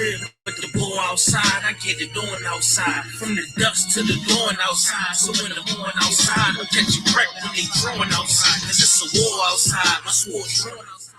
crib, but the ball outside, I get it on outside. From the dust to the dawn outside. So when the morning outside, I'll catch you wreck when they drawing outside. Cause it's a war outside, my sword drawn outside.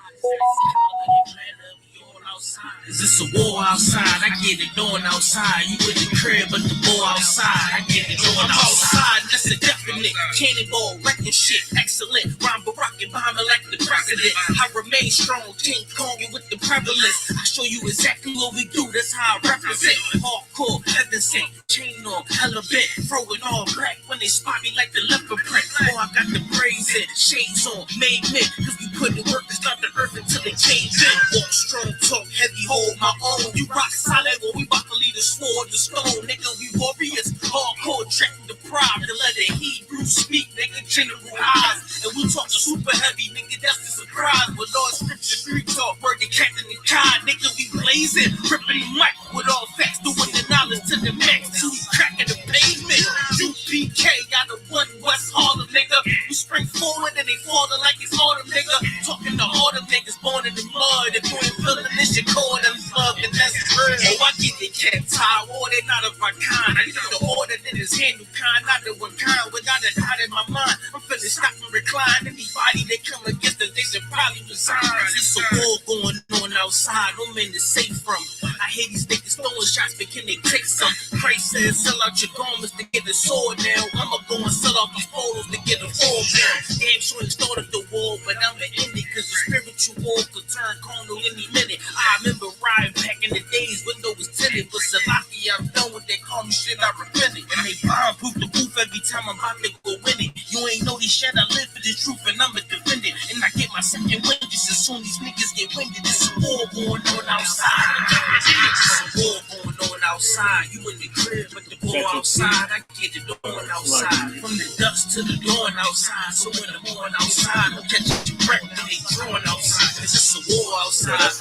Cause it's a war outside, I get it on outside. You in the crib, but the ball outside, I get it on outside. That's a definite cannonball, wrecking shit, excellent. Rhyme Barack Obama like the president. I remain strong, King Kong with the prevalence. I show you exactly what we do, that's how I represent. Hardcore, heaven sent, chain on, hella bent, throwing all black when they spot me like the leopard print. Oh, I got the braids in, shades on, made men, cause we put the work to start the earth until they cave in. Walk strong, talk heavy, hold my own. You rock solid, well, we about to lead the sword, the stone. Nigga, we warriors, hardcore, track the pride. To let the Hebrew speak, nigga, general eyes. And we talk super heavy, nigga, that's the surprise. With all scripture, street talk, word the captain and Kai, nigga, we blazing. Ripping the mic with all facts, doing the knowledge to the max. Till we cracking the pavement. U.P.K, got a one West Harlem, nigga. We spring forward and they falling like it's autumn, nigga. Talking to all them niggas born in the mud. If you ain't feeling this, you call them love, and that's real. Oh, I get the cat tie, war, they not of my kind. I get the order that is handle kind, not the one kind. Without a doubt in my mind, I'm finna stop and recline. Anybody that come against us, they should probably resign. It's a war going on outside, no man to save from. I hear these niggas throwing shots, but can they take some? Christ says, sell out your garments to get a sword now. I'ma go and sell out these photos to get a fall down. Damn sure they started the war, but I'ma end it, cause the spiritual war could turn carnal any minute. I remember riding back in the days, window was tinted, but Salaki, I'm done with that carnal shit, I repented. And they bomb-proof the booth every time I'm about to go win it. You ain't know this shit, I live for this truth, and I'ma defend it. And I get my second wind just as soon as these niggas get winded. It's a war going on outside. It's a war going on outside. You in the crib, but the ball outside, I get it on outside. From the dust to the dawn outside. So when the morning outside, I'll catch you wreck when they drawing outside. Cause it's a war outside. That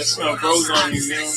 smell grows on you, man.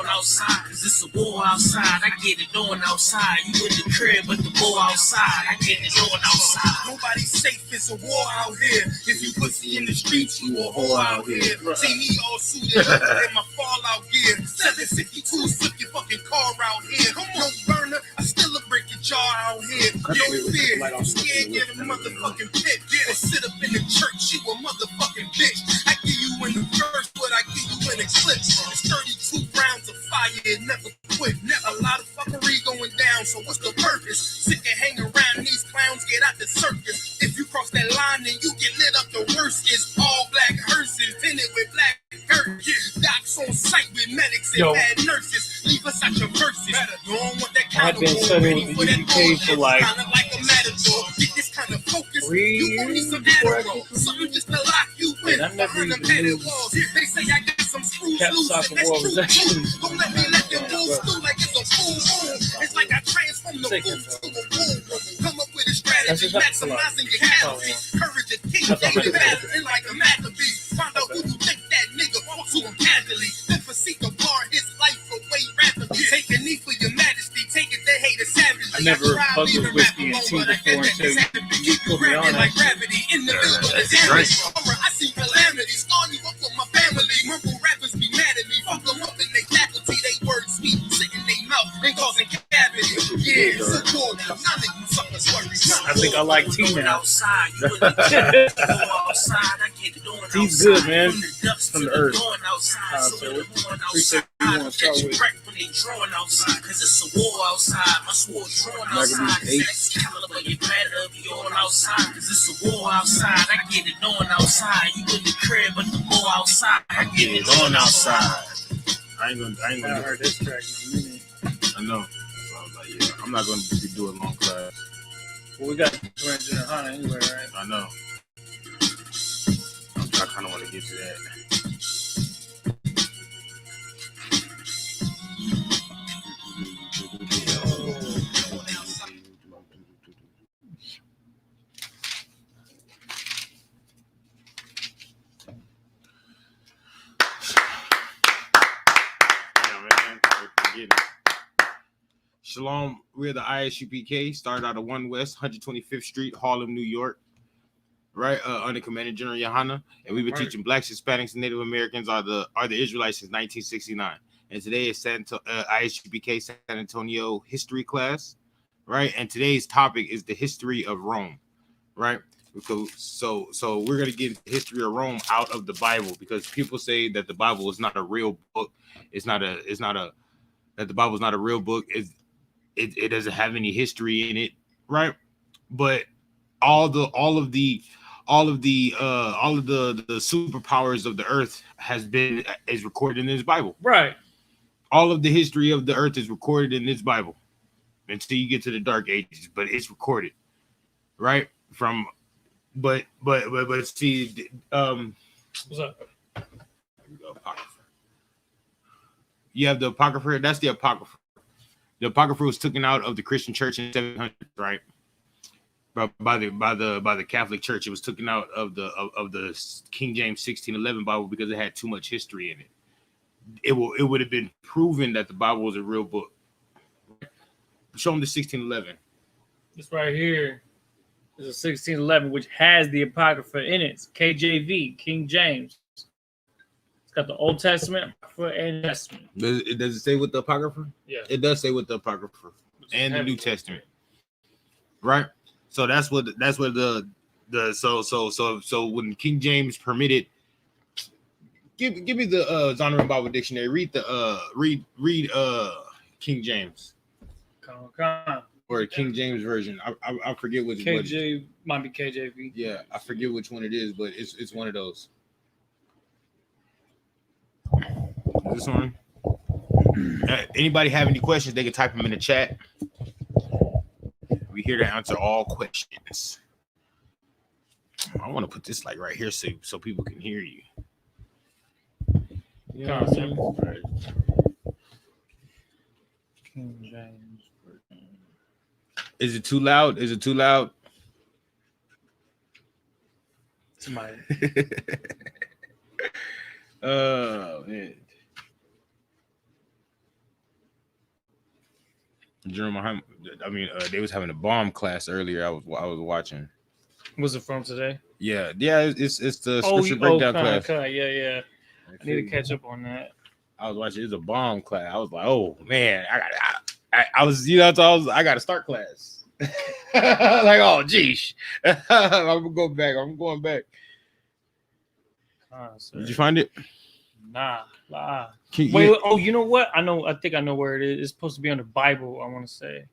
Outside, cause it's a war outside. I get it on outside. You in the crib, but the ball outside. I get it on outside. Nobody's safe. It's a war out here. If you pussy in the streets, you a whore out here. See me all suited up in my fallout gear. 762 took your fucking car out here. No burner, I still a break your jaw out here. No fear. You scared, get a motherfucking pit. Or sit up in the church, you a motherfucking bitch. I give you in the first, but I give you in the clip. It's 32 rounds of fire, it never quit. A lot of fuckery going down, so what's the purpose? Sick of hanging around these clowns, get out the circus. If you cross that line, then you get lit up. The worst is all black hearses, tinted with black curtains. Docs on site with medics and bad nurses. Leave us out your verses. You don't want that kind of war, ready for that for like kind of like a matador. Get this kind of focus. You won't need some Adderall. Something just to lock you in. Behind them padded walls. They say I got some screws loose, and that's true too. Don't let me let them moves through like it's a full moon. It's like I transform the wolf to a wolf. Come up with a strategy, maximizing your calories. Courage and king, they battling like a Maccabee. Find out who you think that nigga walk to him casually. Then proceed to bar his life away rapidly. Take a knee for your majesty, take it, they hate it savagely. I never fucked with whiskey and tea before until you put me on like gravity in the middle of the damage. I see calamity, scar you up with my family. Mumble rappers be mad at me, fuck them up in their faculty. They words sweet, sit in their mouth and causing cavity. Yeah, it's a war, none of you suckers worry. I think I like tea now. Tea's good, man. From the earth. So appreciate you want to start with. Cause it's a war outside. My sword drawn outside. Outside. Cause it's a war outside. I get it on outside. You in the crib, but the war outside. I get it on outside. I ain't gonna heard this track in a minute. I know. So I was like, yeah, I'm not gonna be doing long class. Well, we got Range in Hana anyway, right? I know. I kind of want to get to that. Shalom, we're the I.S.U.P.K. Started out of 1 West, 125th Street, Harlem, New York. right? Under Commander General Yohana, and we've been teaching blacks, Hispanics, and Native Americans are the Israelites since 1969. And today is I.S.U.P.K. San Antonio history class, right? And today's topic is the history of Rome, right? So we're gonna get the history of Rome out of the Bible, because people say that the Bible is not a real book. That the Bible is not a real book. It doesn't have any history in it, right? But all of the superpowers of the earth is recorded in this Bible, right? All of the history of the earth is recorded in this Bible until you get to the Dark Ages, but it's recorded, right? From but see, what's up? Apocrypha. You have the Apocrypha. That's the Apocrypha. The Apocrypha was taken out of the Christian church in 700, right? By the Catholic Church. It was taken out of the King James 1611 Bible because it had too much history in it. It would have been proven that the Bible was a real book. Show them the 1611. This right here is a 1611, which has the Apocrypha in it. It's KJV, King James. It's got the Old Testament and Testament. Does it say with the Apocrypha? Yeah, it does say with the Apocrypha and the New Testament, right? So that's what the so when King James permitted, give me the Zondervan Bible Dictionary. Read King James. Or King James version. I forget which KJ might be KJV. Yeah, I forget which one it is, but it's one of those. This one. Anybody have any questions? They can type them in the chat. We're here to answer all questions. I want to put this like right here so people can hear you. Yeah. Right. King James. Is it too loud? Somebody. Oh man. Jeremiah, they was having a bomb class earlier. I was watching. Was it from today? Yeah. It's the scripture breakdown class. Yeah. I need to catch up on that. I was watching. It's a bomb class. I was like, oh man, I got to start class. Like, oh geez, I'm going back. Did you find it? Nah. Wait. Oh, you know what? I think I know where it is. It's supposed to be on the Bible. I want to say.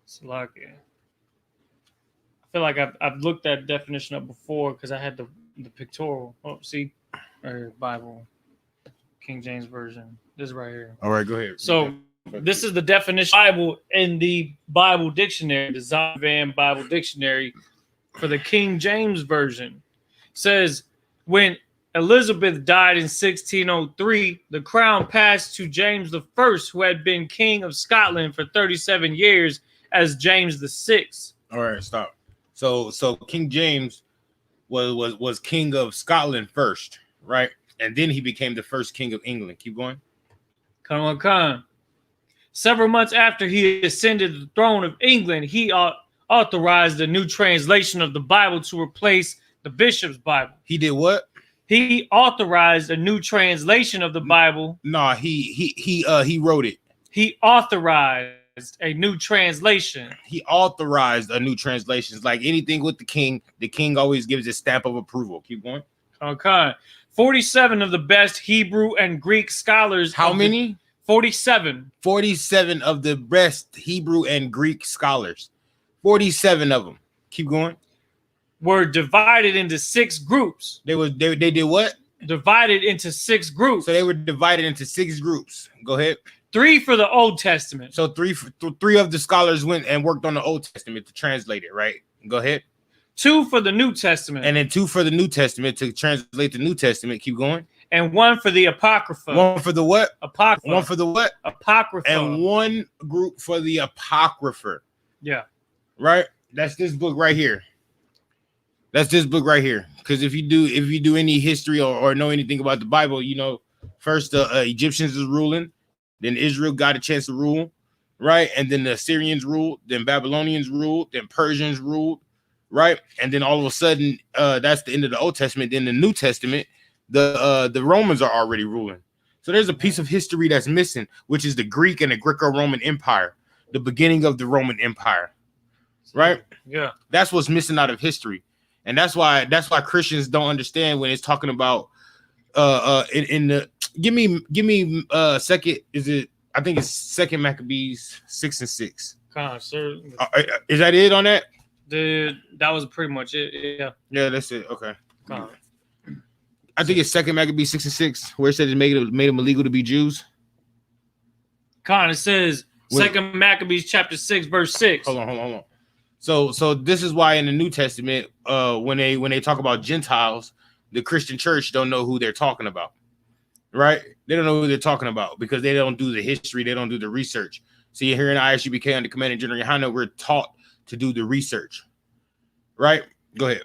Salakia. I feel like I've looked that definition up before because I had the pictorial. Oh, see, Bible, King James version. This is right here. All right, go ahead. So this is the definition of Bible in the Bible dictionary, the Zondervan Bible Dictionary for the King James version. It says when Elizabeth died in 1603, the crown passed to James I, who had been king of Scotland for 37 years as James VI. All right, stop. So King James was king of Scotland first, right? And then he became the first king of England. Keep going. Come on. Several months after he ascended the throne of England, he authorized a new translation of the Bible to replace the Bishop's Bible. He did what? He authorized a new translation of the Bible. No, he wrote it. He authorized a new translation. He authorized a new translation. It's like anything with the king always gives a stamp of approval. Keep going. Okay. 47 of the best Hebrew and Greek scholars. How many? 47. 47 of the best Hebrew and Greek scholars. 47 of them. Keep going. Were divided into 6 groups. They did what? Divided into 6 groups. So they were divided into 6 groups. Go ahead. 3 for the Old Testament. So three of the scholars went and worked on the Old Testament to translate it, right? Go ahead. 2 for the New Testament. And then 2 for the New Testament to translate the New Testament. Keep going. And 1 for the Apocrypha. 1 for the what? Apocrypha. 1 for the what? Apocrypha. And 1 group for the Apocrypha. Yeah. Right? That's this book right here. Because if you do any history or know anything about the Bible, you know, first the Egyptians is ruling, then Israel got a chance to rule, right? And then the Assyrians ruled, then Babylonians ruled, then Persians ruled, right? And then all of a sudden, that's the end of the Old Testament. Then the New Testament, the Romans are already ruling. So there's a piece of history that's missing, which is the Greek and the Greco-Roman Empire, the beginning of the Roman Empire, right? Yeah, that's what's missing out of history, and that's why Christians don't understand when it's talking about in the give me second, is it, I think it's Second Maccabees 6:6. sir. Is that it on that? Dude, that was pretty much it. Yeah, that's it. Okay. I think it's Second Maccabees 6:6, where it says it made them illegal to be Jews. It says Second Maccabees chapter 6 verse 6. Hold on. So this is why in the New Testament, when they talk about Gentiles, the Christian church don't know who they're talking about, right? They don't know who they're talking about because they don't do the history, they don't do the research. So you're here in I.S.U.P.K under Commanding General Yohana, we're taught to do the research, right? Go ahead.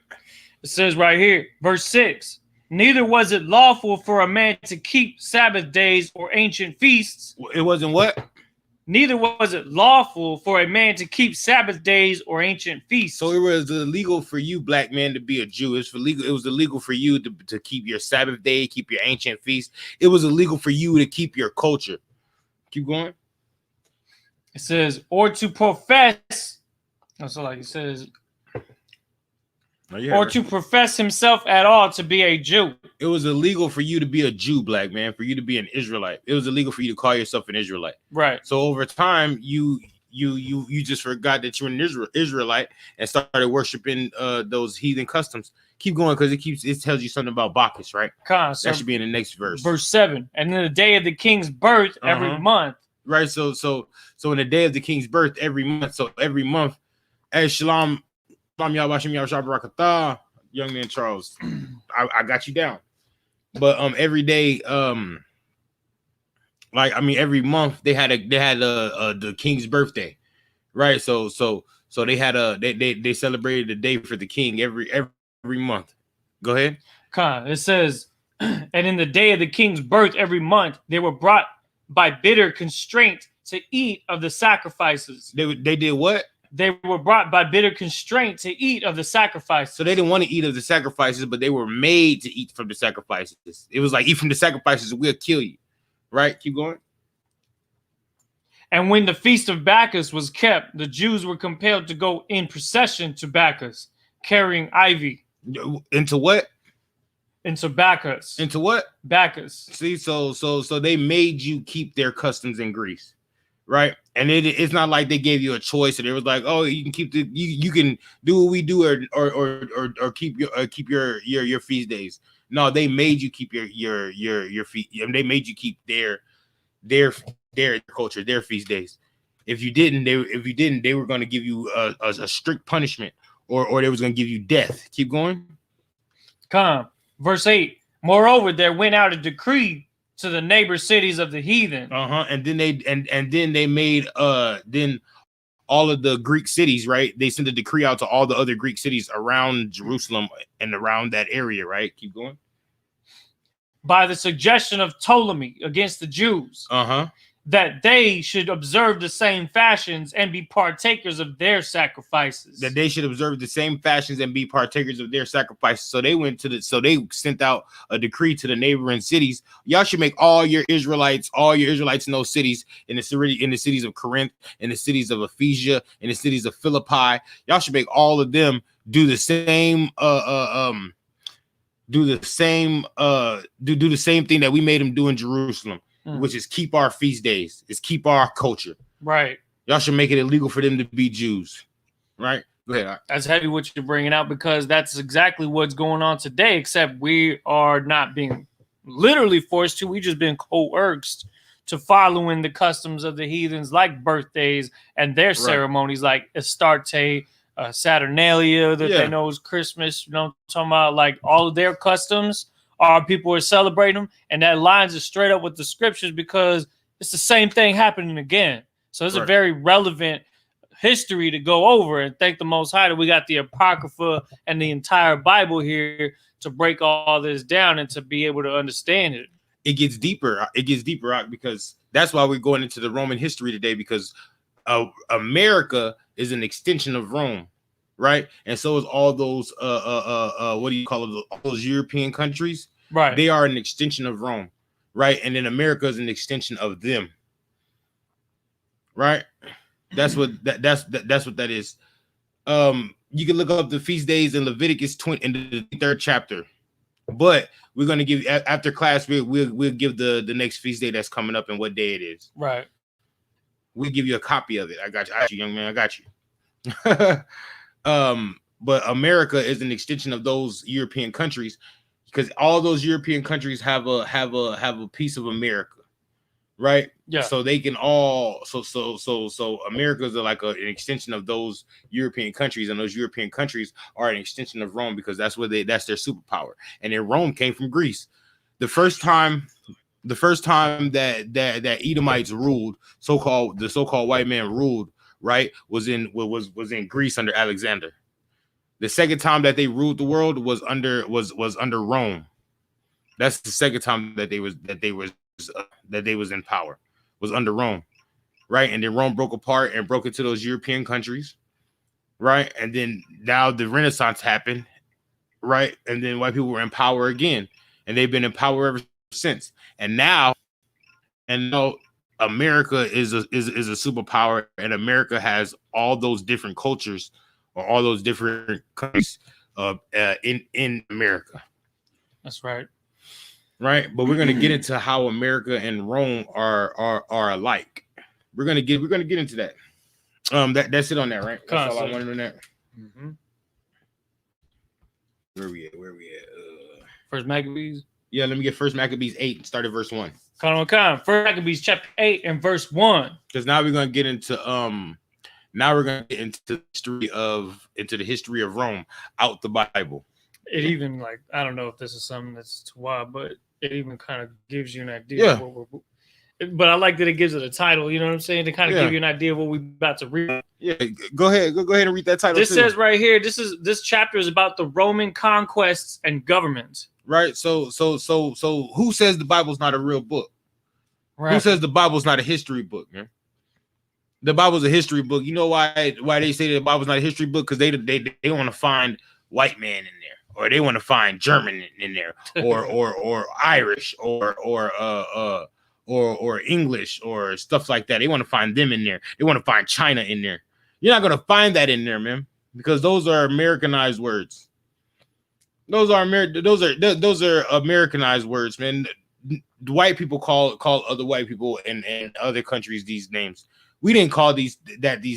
It says right here, verse 6. Neither was it lawful for a man to keep Sabbath days or ancient feasts. It wasn't what? Neither was it lawful for a man to keep Sabbath days or ancient feasts. So it was illegal for you, black man, to be a Jew. It was illegal for you to keep your Sabbath day, keep your ancient feast. It was illegal for you to keep your culture. Keep going. It says, or to profess. So like it says, or to profess himself at all to be a Jew. It was illegal for you to be a Jew, black man, for you to be an Israelite. It was illegal for you to call yourself an Israelite. Right. So over time, you just forgot that you're an Israelite and started worshiping those heathen customs. Keep going, because it tells you something about Bacchus, right? That should be in the next verse. Verse 7. And in the day of the king's birth every month. Right. So in the day of the king's birth every month. So every month, as Shalom. Young man Charles, I got you down. But every day, every month they had the king's birthday, right? So they had they celebrated the day for the king every month. Go ahead. It says, and in the day of the king's birth every month they were brought by bitter constraint to eat of the sacrifices. They did what? They were brought by bitter constraint to eat of the sacrifices. So they didn't want to eat of the sacrifices, but they were made to eat from the sacrifices. It was like, eat from the sacrifices, we'll kill you. Right? Keep going. And when the feast of Bacchus was kept, the Jews were compelled to go in procession to Bacchus, carrying ivy. Into what? Into Bacchus. Into what? Bacchus. See, so they made you keep their customs in Greece. Right, and it's not like they gave you a choice, and it was like, oh, you can keep you can do what we do, or keep your feast days. No, they made you keep your feast. They made you keep their culture, their feast days. If you didn't, they were going to give you a strict punishment, or they was going to give you death. Keep going. Verse 8. Moreover, there went out a decree to the neighbor cities of the heathen. And then they made then all of the Greek cities, right? They sent a decree out to all the other Greek cities around Jerusalem and around that area, right? Keep going. By the suggestion of Ptolemy against the Jews. That they should observe the same fashions and be partakers of their sacrifices. That they should observe the same fashions and be partakers of their sacrifices. So they they sent out a decree to the neighboring cities. Y'all should make all your Israelites in those cities, in the cities of Corinth, in the cities of Ephesia, in the cities of Philippi. Y'all should make all of them do the same do the same thing that we made them do in Jerusalem. Which is keep our feast days, is keep our culture. Right. Y'all should make it illegal for them to be Jews. Right? Go ahead. That's heavy what you're bringing out, because that's exactly what's going on today, except we are not being literally forced to. We just been coerced to following the customs of the heathens, like birthdays and their ceremonies, like Astarte, Saturnalia, that they know is Christmas. You know what I'm talking about? Like all of their customs. Our people are celebrating them, and that lines is straight up with the scriptures, because it's the same thing happening again. So it's a very relevant history to go over, and thank the Most High that we got the Apocrypha and the entire Bible here to break all this down and to be able to understand it. It gets deeper. Because that's why we're going into the Roman history today, because America is an extension of Rome. right? And so is all those what do you call it? All those European countries. Right. They are an extension of Rome, right? And then America is an extension of them, right? That's what that's what that is. You can look up the feast days in Leviticus 20 in the 3rd chapter. But we're gonna give after class, we'll give the next feast day that's coming up and what day it is. Right. We'll give you a copy of it. I got you, young man. I got you. But America is an extension of those European countries because all those European countries have a piece of America, right? Yeah. So they can all so America's like an extension of those European countries, and those European countries are an extension of Rome because that's that's their superpower. And then Rome came from Greece. The first time that Edomites ruled, the so-called white man ruled, right, was in Greece under Alexander. The second time that they ruled the world was under Rome. That's the second time that they was in power, was under Rome, right? And then Rome broke apart and broke into those European countries, right? And then now the Renaissance happened, right? And then white people were in power again, and they've been in power ever since. And now America is a superpower, and America has all those different cultures or all those different countries in America. That's right. Right, but we're gonna get into how America and Rome are alike. We're gonna get into that. That's it on that, right? That's all I wanted on that. Mm-hmm. Where we at? First Maccabees. Yeah, let me get First Maccabees 8 and start at verse 1. First Maccabees chapter 8 and verse 1. Because now we're gonna get into the history of Rome out the Bible. It even I don't know if this is something that's too wild, but it even kind of gives you an idea of what but I like that it gives it a title, you know what I'm saying? To kind of give you an idea of what we're about to read. Yeah, go ahead and read that title. This says right here, this chapter is about the Roman conquests and government. Right. So who says the Bible's not a real book? Right. Who says the Bible's not a history book, man? The Bible's a history book. You know why they say that the Bible's not a history book? Because they want to find white man in there, or they want to find German in there, or Irish, or English, or stuff like that. They want to find them in there. They want to find China in there. You're not gonna find that in there, man, because those are Americanized words. Those are Americanized words, man. White people call other white people and other countries these names. We didn't call these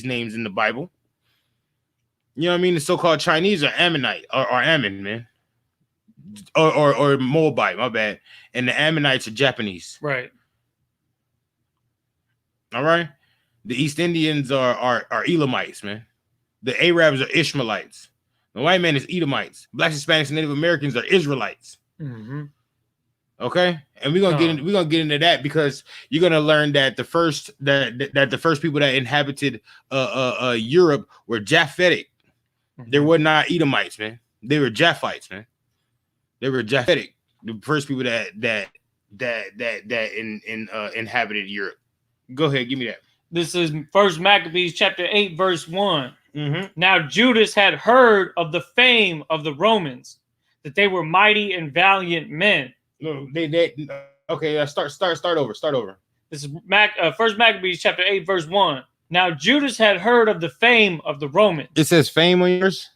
names in the Bible. You know what I mean? The so-called Chinese are Ammonite or Ammon, man. Or Moabite, my bad. And the Ammonites are Japanese. Right. All right. The East Indians are Elamites, man. The Arabs are Ishmaelites. The white man is Edomites. Blacks, Hispanics, and Native Americans are Israelites. Mm-hmm. Okay, and we're gonna get into that because you're gonna learn that the first people that inhabited Europe were Japhetic. Mm-hmm. They were not Edomites, man. They were Japhites, man. They were Japhetic. The first people that inhabited Europe. Go ahead, give me that. This is First Maccabees chapter 8 verse 1. Mm-hmm. Now Judas had heard of the fame of the Romans, that they were mighty and valiant men. No, okay. Start over. This is First Maccabees chapter 8 verse 1. Now Judas had heard of the fame of the Romans. It says fame on yours.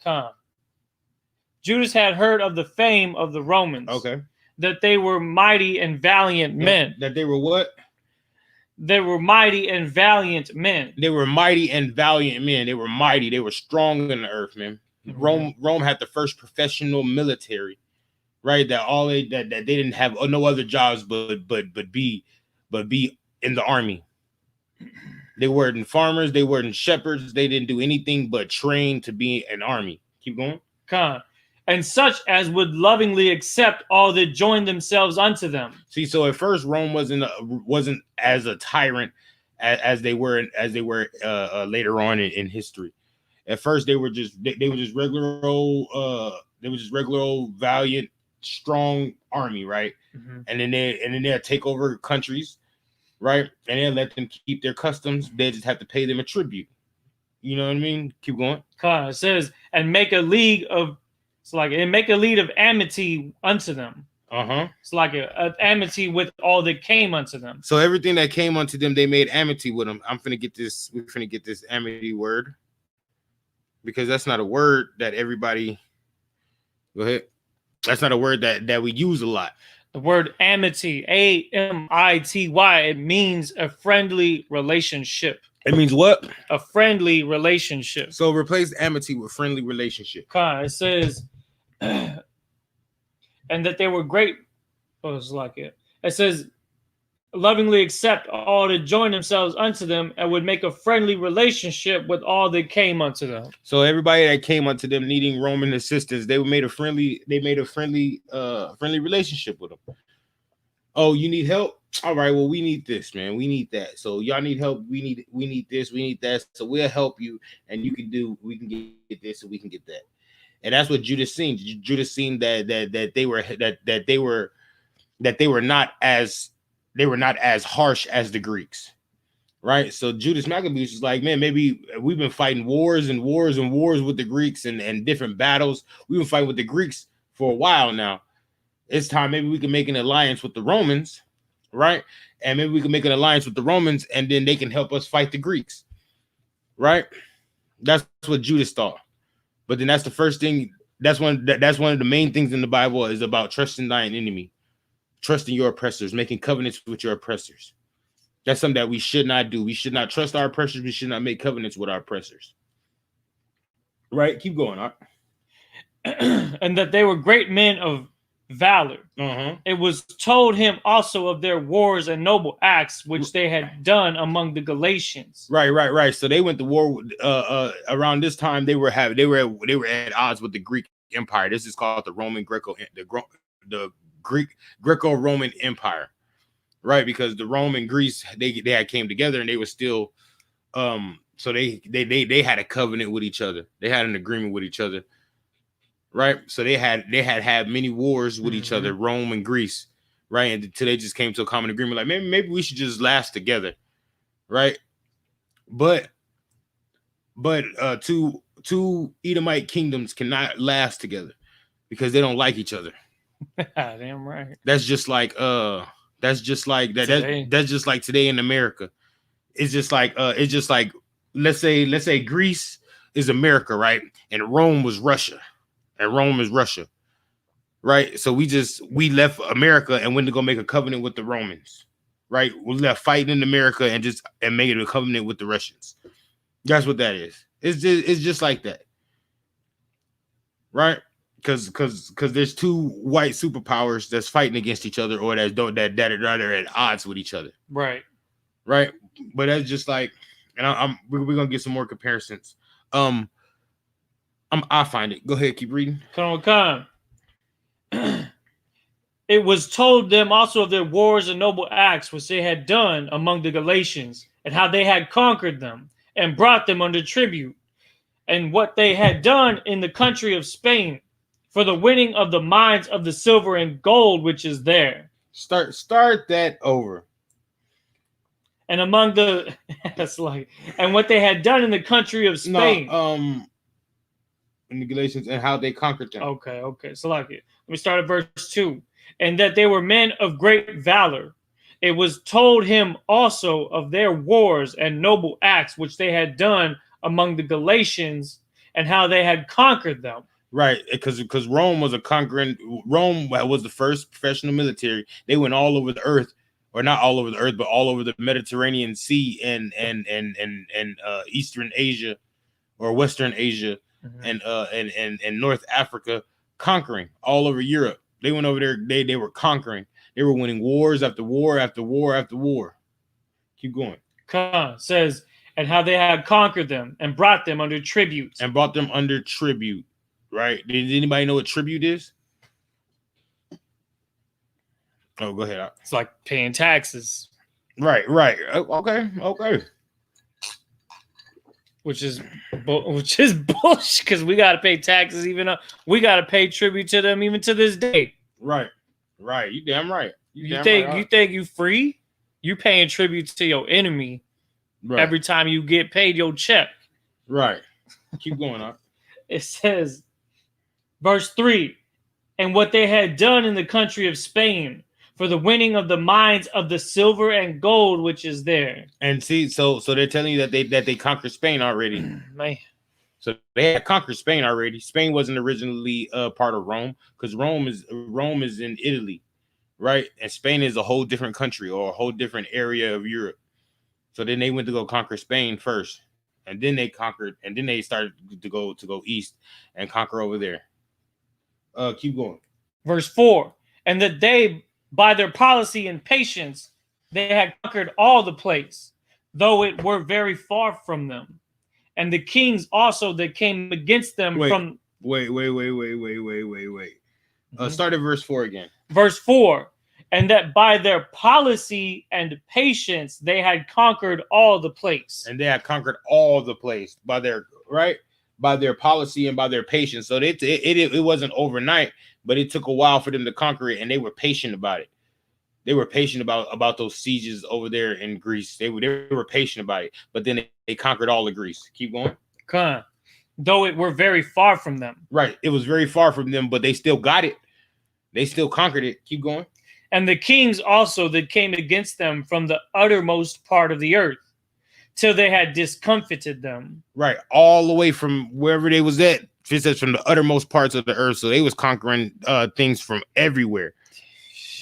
Judas had heard of the fame of the Romans. Okay. That they were mighty and valiant men. That they were what? They were mighty and valiant men. They were mighty and valiant men. They were mighty. They were strong in the earth, man. Mm-hmm. Rome had the first professional military, right? That they didn't have no other jobs but be in the army. They weren't farmers. They weren't shepherds. They didn't do anything but train to be an army. Keep going. And such as would lovingly accept all that joined themselves unto them. See, so at first Rome wasn't as a tyrant as they were later on in history. At first they were just regular old valiant, strong army, right? Mm-hmm. And then they'll take over countries, right? And they'll let them keep their customs. They just have to pay them a tribute. You know what I mean? Keep going. It says, and make a league of, it's like, and make a league of amity unto them. It's like a amity with all that came unto them. So everything that came unto them, they made amity with them. I'm finna get this. We're finna get this amity word, because that's not a word that everybody. Go ahead. That's not a word that we use a lot. The word amity, amity, it means a friendly relationship. It means what? A friendly relationship. So replace amity with friendly relationship. It says, and that they were great. Oh, it's like it. It says, lovingly accept all that join themselves unto them, and would make a friendly relationship with all that came unto them. So everybody that came unto them needing Roman assistance, they made a friendly relationship with them. Oh, you need help? All right, well, we need this, man. We need that. So y'all need help. We need this, we need that. So we'll help you, and we can get this, and we can get that. And that's what Judas seen. Judas seen that they were not as harsh as the Greeks, right? So Judas Maccabeus is like, man, maybe we've been fighting wars and wars and wars with the Greeks and different battles. We've been fighting with the Greeks for a while now. It's time maybe we can make an alliance with the Romans, right? And maybe we can make an alliance with the Romans, and then they can help us fight the Greeks, right? That's what Judas thought. But then that's the first thing. That's one of the main things in the Bible is about trusting thine enemy, trusting your oppressors, making covenants with your oppressors. That's something that we should not do. We should not trust our oppressors. We should not make covenants with our oppressors. Right? Keep going. Art. And that they were great men of valor. It was told him also of their wars and noble acts which they had done among the Galatians. Right. So they went to war around this time. They were at odds with the Greek Empire. This is called the Greek Greco-Roman Empire, right? Because the Rome and Greece they had came together, and they were still so they had a covenant with each other. They had an agreement with each other. Right, so they had many wars with each other, Rome and Greece, right? And until they just came to a common agreement, like maybe we should just last together, right? But two Edomite kingdoms cannot last together because they don't like each other. Damn right. That's just like that. That's just like today in America. It's just like let's say Greece is America, right? And Rome was Russia. And Rome is Russia, right? So we left America and went to go make a covenant with the Romans, right? We left fighting in America and made a covenant with the Russians. That's what that is. It's just like that, right? Because there's two white superpowers that's fighting against each other, or that are at odds with each other, right? But that's just like, and we're gonna get some more comparisons. I'll find it. Go ahead, keep reading. Come. It was told them also of their wars and noble acts which they had done among the Galatians, and how they had conquered them and brought them under tribute, and what they had done in the country of Spain for the winning of the mines of the silver and gold which is there. Start that over. And among the and what they had done in the country of Spain. In the Galatians, and how they conquered them. Okay. So let me start at verse 2. And that they were men of great valor. It was told him also of their wars and noble acts which they had done among the Galatians, and how they had conquered them. Right, because Rome was the first professional military. They went all over the earth, or not all over the earth, but all over the Mediterranean Sea and Eastern Asia or Western Asia. And North Africa, conquering all over Europe. They went over there. They were conquering. They were winning wars after war after war after war. Keep going. Says, and how they had conquered them and brought them under tribute. Right? Did anybody know what tribute is? Oh, go ahead. It's like paying taxes. Right. Okay. Which is bullshit, because we got to pay taxes, even though we got to pay tribute to them even to this day. Right. You damn right. You think you free? You paying tribute to your enemy every time you get paid your check. Right. Keep going on. It says, verse 3, and what they had done in the country of Spain for the winning of the mines of the silver and gold which is there. And see, so they're telling you that they conquered Spain already. Man. So they had conquered Spain already. Spain wasn't originally part of Rome, because Rome is in Italy, right? And Spain is a whole different country or a whole different area of Europe. So then they went to go conquer Spain first, and then they conquered, and then they started to go east and conquer over there. Keep going. Verse 4, and that they, by their policy and patience, they had conquered all the place, though it were very far from them. And the kings also that came against them Wait. from... Wait. Start at verse 4 again. Verse 4, and that by their policy and patience, they had conquered all the place. And they had conquered all the place by their policy and by their patience. So it wasn't overnight, but it took a while for them to conquer it, and they were patient about it. They were patient about those sieges over there in Greece. They were patient about it, but then they conquered all of Greece. Keep going. Though it were very far from them. Right. It was very far from them, but they still got it. They still conquered it. Keep going. And the kings also that came against them from the uttermost part of the earth, till they had discomfited them. Right. All the way from wherever they was at. It says from the uttermost parts of the earth. So they was conquering things from everywhere.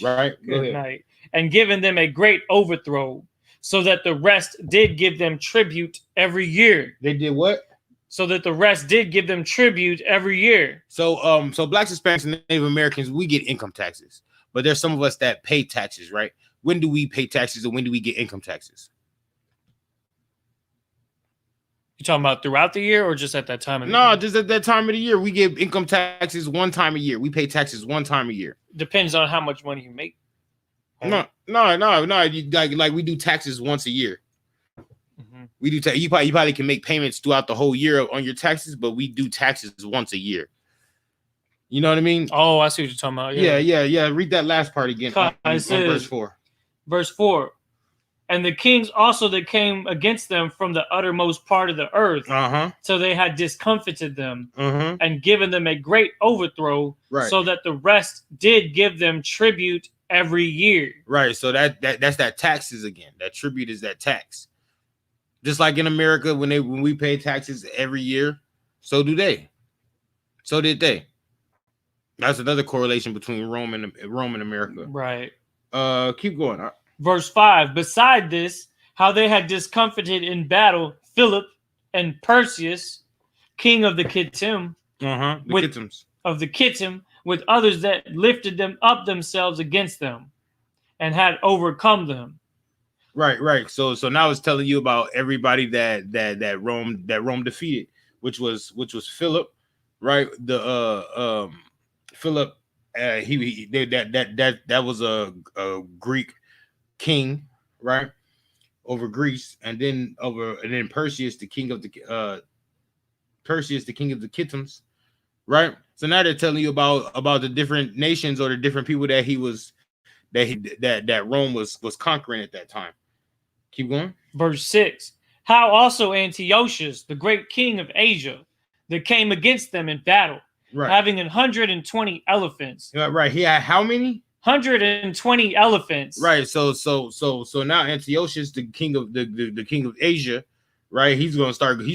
Right. Good night. And given them a great overthrow, so that the rest did give them tribute every year. They did what? So that the rest did give them tribute every year. So blacks, Hispanics, and Native Americans, we get income taxes, but there's some of us that pay taxes, right? When do we pay taxes, and when do we get income taxes? You talking about throughout the year or just at that time of the year? No, year? just at that time of the year. We get income taxes one time a year. We pay taxes one time a year. Depends on how much money you make. No. Like we do taxes once a year. Mm-hmm. We do. You probably can make payments throughout the whole year on your taxes, but we do taxes once a year. You know what I mean? Oh, I see what you're talking about. Yeah. Read that last part again. On verse 4. Verse 4. And the kings also that came against them from the uttermost part of the earth, so they had discomfited them and given them a great overthrow, so that the rest did give them tribute every year. Right. So that's that taxes again. That tribute is that tax. Just like in America, when we pay taxes every year, so do they. So did they. That's another correlation between Rome and America. Right. Keep going. Verse 5, beside this, how they had discomfited in battle Philip and Perseus, king of the Kittim, with others that lifted them up themselves against them and had overcome them. Right. So now it's telling you about everybody that Rome defeated, which was Philip, right? The Philip, that was a Greek king, right, over Greece, and then Perseus, the king of the Kittims, right? So now they're telling you about the different nations or the different people that Rome was conquering at that time. Keep going. Verse 6. How also Antiochus, the great king of Asia, that came against them in battle, having 120 elephants. Right. He had how many? 120 elephants. Right. So now Antiochus, the king of the king of Asia, right? He's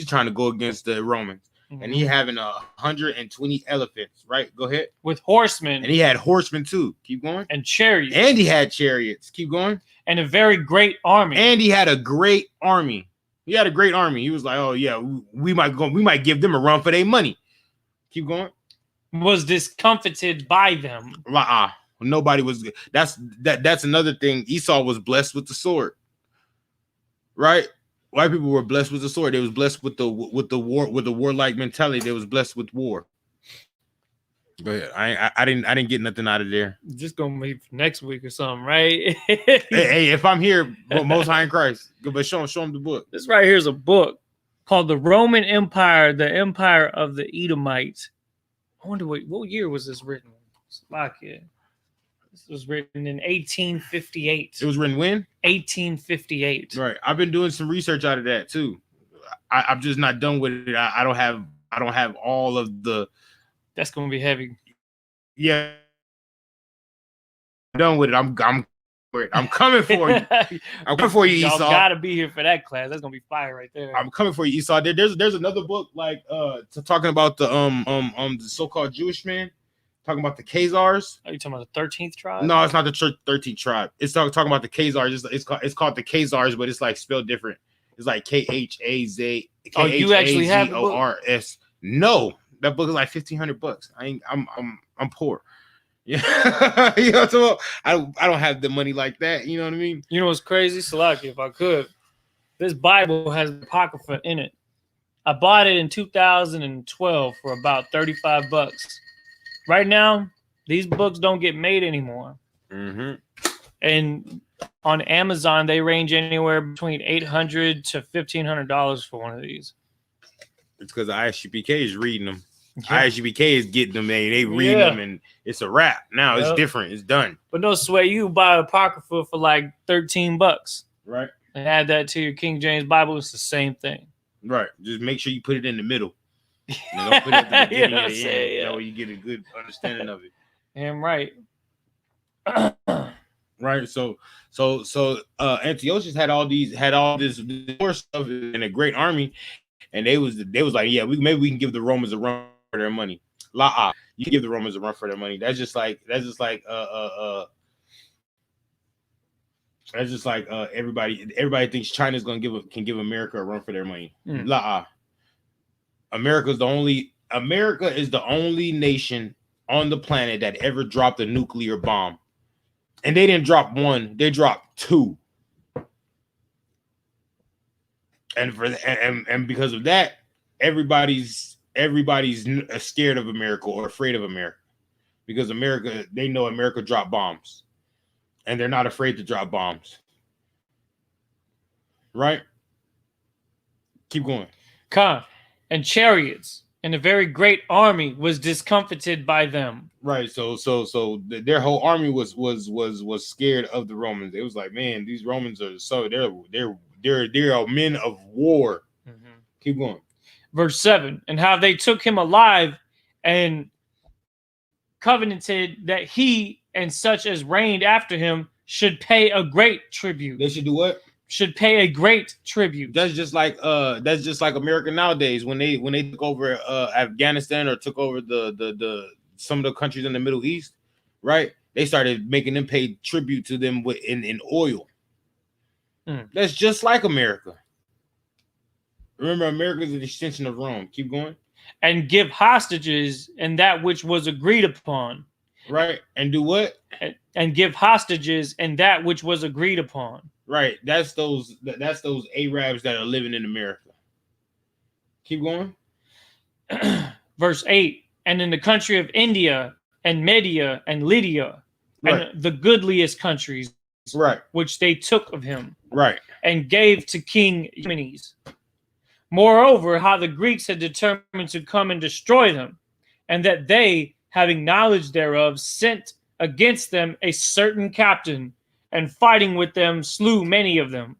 trying to go against the Romans. And he having 120 elephants, right? Go ahead. With horsemen. And he had horsemen too. Keep going. And chariots. And he had chariots. Keep going. And a very great army. And he had a great army. He had a great army. He was like, oh yeah, we might give them a run for their money. Keep going. Was discomfited by them. Nobody was. That's another thing. Esau was blessed with the sword, right? White people were blessed with the sword. They was blessed with the warlike mentality. They was blessed with war. But I didn't get nothing out of there. Just gonna meet next week or something, right? hey, if I'm here, Most High in Christ, but show him the book. This right here is a book called The Roman Empire, the Empire of the Edomites. I wonder what year was this written? This was written in 1858. It was written when? 1858. Right. I've been doing some research out of that too. I'm just not done with it. I don't have all of the. That's gonna be heavy. Yeah, done with it. I'm coming for you. I'm coming for you, Y'all Esau. gotta be here for that class. That's gonna be fire right there. I'm coming for you, Esau. There's another book like talking about the so-called Jewish man, talking about the Khazars. Are you talking about the 13th tribe? No, it's not the 13th tribe. It's talking about the Khazars. It's called the Khazars, but it's like spelled different. It's like Khaz. Oh, you actually have the book? Khazors. No, that book is like $1,500. I'm poor. Yeah, you know, so I don't have the money like that. You know what I mean? You know what's crazy, Salaki? If I could, this Bible has Apocrypha in it. I bought it in 2012 for about $35. Right now, these books don't get made anymore. Mm-hmm. And on Amazon, they range anywhere between $800 to $1,500 for one of these. It's because I.S.U.P.K is reading them. Yeah. I.S.U.P.K is getting them. They reading them, and it's a wrap. Now it's different. It's done. But no sweat, you buy Apocrypha for like $13, right? And add that to your King James Bible. It's the same thing, right? Just make sure you put it in the middle. Don't put it at the beginning you know of the end. yeah. That way you get a good understanding of it. Damn right. Right. So Antiochus had all this more stuff in a great army, and they was like, yeah, maybe we can give the Romans a run for their money. You can give the Romans a run for their money. That's just like everybody thinks China's can give America a run for their money. America is the only nation on the planet that ever dropped a nuclear bomb. And they didn't drop one, they dropped two. And because of that, everybody's scared of America or afraid of America. Because they know America dropped bombs. And they're not afraid to drop bombs. Right? Keep going. And chariots and a very great army was discomfited by them. Right. So their whole army was scared of the Romans. It was like, man, these Romans are they're men of war. Mm-hmm. Keep going. Verse 7, and how they took him alive and covenanted that he and such as reigned after him should pay a great tribute. They should do what? Should pay a great tribute. That's just like America nowadays when they took over Afghanistan or took over the some of the countries in the Middle East, right? They started making them pay tribute to them in oil. That's just like America. Remember, America is an extension of Rome. Keep going. And give hostages in that which was agreed upon. Right. And do what? And give hostages in that which was agreed upon. Right. That's those Arabs that are living in America. Keep going. Verse 8. And in the country of India and Media and Lydia, right, and the goodliest countries, right, which they took of him, right, and gave to King Eumenes. Moreover, how the Greeks had determined to come and destroy them, and that they, having knowledge thereof, sent against them a certain captain, and fighting with them slew many of them,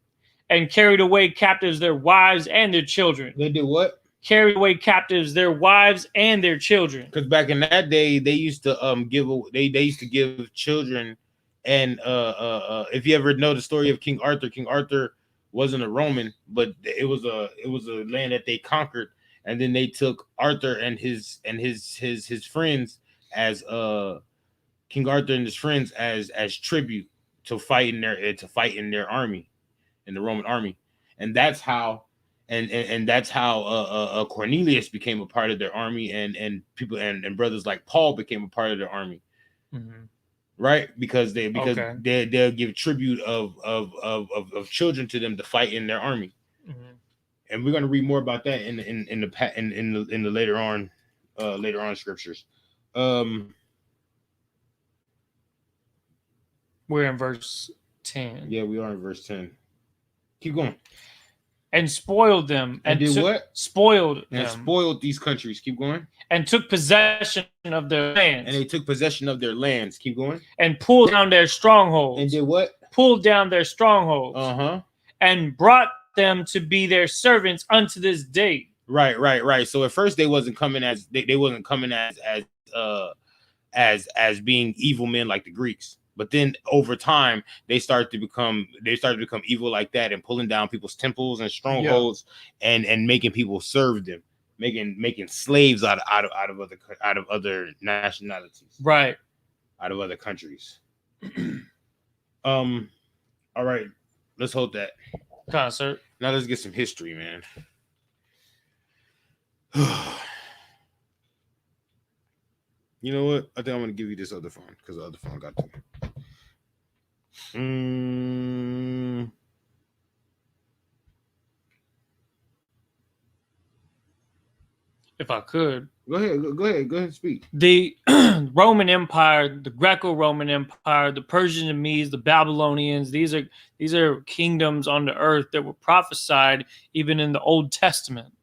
and carried away captives their wives and their children. They did what? Carried away captives their wives and their children. Because back in that day, they used to give children, and if you ever know the story of King Arthur wasn't a Roman, but it was a land that they conquered, and then they took Arthur and his friends as King Arthur and his friends as tribute to fight in their army, in the Roman army, and that's how Cornelius became a part of their army, and people and brothers like Paul became a part of their army. Mm-hmm. Right, because they'll give tribute of children to them to fight in their army, mm-hmm, and we're going to read more about that in the later on scriptures. We're in verse 10. Yeah, we are in verse 10. Keep going. And spoiled them. And did what? Spoiled and them. Spoiled these countries. Keep going. And took possession of their lands. And they took possession of their lands. Keep going. And pulled down their strongholds. And did what? Pulled down their strongholds. Uh-huh. And brought them to be their servants unto this day. Right. So at first they wasn't coming as they wasn't coming as being evil men like the Greeks. But then over time they started to become evil like that and pulling down people's temples and strongholds and making people serve them, making slaves out of other nationalities. Right. Out of other countries. All right. Let's hold that. Concert. Now let's get some history, man. You know what? I think I'm gonna give you this other phone because the other phone got to me. If I could. Go ahead, speak. The Roman Empire, the Greco-Roman Empire, the Persian and Medes, the Babylonians, these are kingdoms on the earth that were prophesied even in the Old Testament.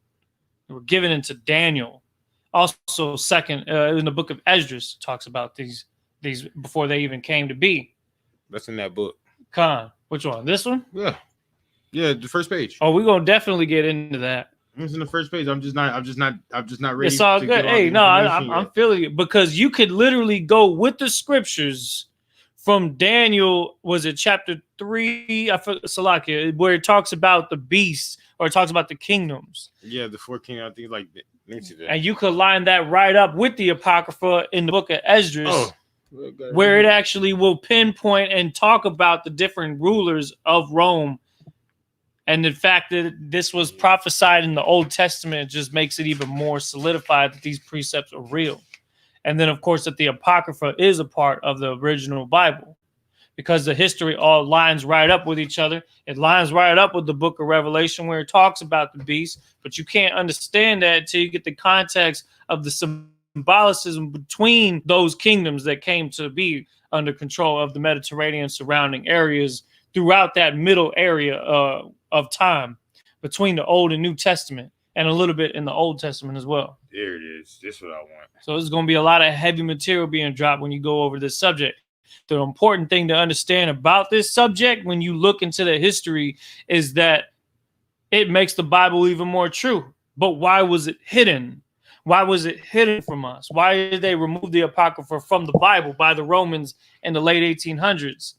They were given into Daniel. Also, second in the book of Esdras talks about these before they even came to be. That's in that book. Which one? This one? Yeah, the first page. Oh, we're gonna definitely get into that. It's in the first page. I'm just not ready. It's all good. Hey, no, I'm feeling it because you could literally go with the scriptures from Daniel. Was it chapter 3? I forgot, Salakia, where it talks about the beasts or it talks about the kingdoms. Yeah, the 4 kingdoms. I think like that. Let me see that. And you could line that right up with the Apocrypha in the book of Esdras, where it actually will pinpoint and talk about the different rulers of Rome. And the fact that this was prophesied in the Old Testament just makes it even more solidified that these precepts are real. And then, of course, that the Apocrypha is a part of the original Bible because the history all lines right up with each other. It lines right up with the book of Revelation where it talks about the beast, but you can't understand that until you get the context of the symbolicism between those kingdoms that came to be under control of the Mediterranean surrounding areas throughout that middle area of time between the Old and New Testament and a little bit in the Old Testament as well. There it is. This is what I want. So there's going to be a lot of heavy material being dropped when you go over this subject. The important thing to understand about this subject when you look into the history is that it makes the Bible even more true. But why was it hidden? Why was it hidden from us? Why did they remove the Apocrypha from the Bible by the Romans in the late 1800s?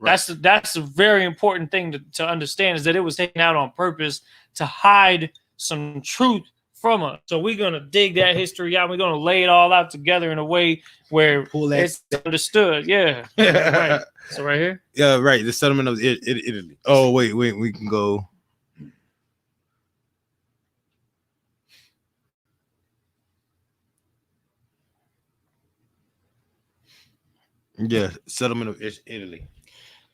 Right. That's a very important thing to understand is that it was taken out on purpose to hide some truth from us. So we're going to dig that history out. We're going to lay it all out together in a way where it's understood. Yeah. Right. So right here? Yeah, right. The settlement of Italy. Oh, wait. We can go. Yeah, settlement of Italy.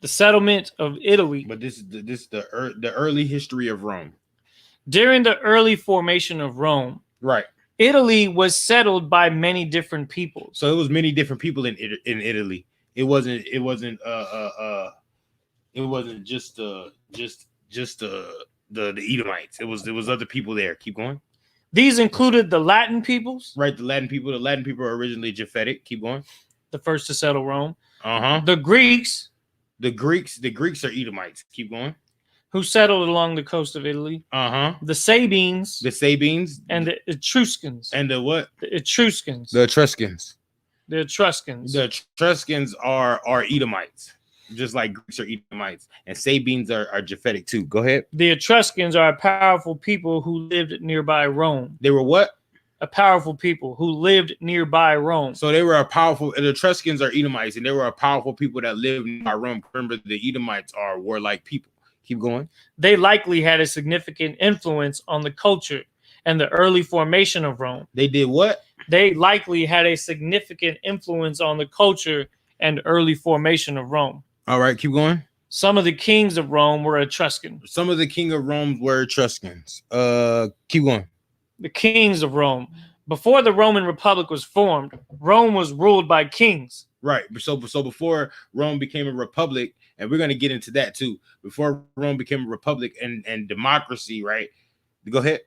The settlement of Italy. But this is the early history of Rome. During the early formation of Rome, right, Italy was settled by many different people. So it was many different people in Italy. It wasn't just the Edomites. It was other people there. Keep going. These included the Latin peoples. Right, the Latin people. The Latin people are originally Japhetic. Keep going. The first to settle Rome. Uh-huh. The Greeks. The Greeks are Edomites. Keep going. Who settled along the coast of Italy. Uh-huh. The Sabines. And the Etruscans. And the what? The Etruscans. The Etruscans. The Etruscans. The Etruscans are Edomites. Just like Greeks are Edomites. And Sabines are Japhetic too. Go ahead. The Etruscans are a powerful people who lived nearby Rome. They were what? A powerful people who lived nearby Rome. So they were the Etruscans are Edomites, and they were a powerful people that lived nearby Rome. Remember, the Edomites are warlike people. Keep going. They likely had a significant influence on the culture and the early formation of Rome. They did what? They likely had a significant influence on the culture and early formation of Rome. All right, keep going. Some of the kings of Rome were Etruscan. Some of the king of Rome were Etruscans. Keep going. The kings of Rome. Before the Roman Republic was formed, Rome was ruled by kings. Right. So before Rome became a republic, and we're going to get into that too. Before Rome became a republic and democracy, right? Go ahead.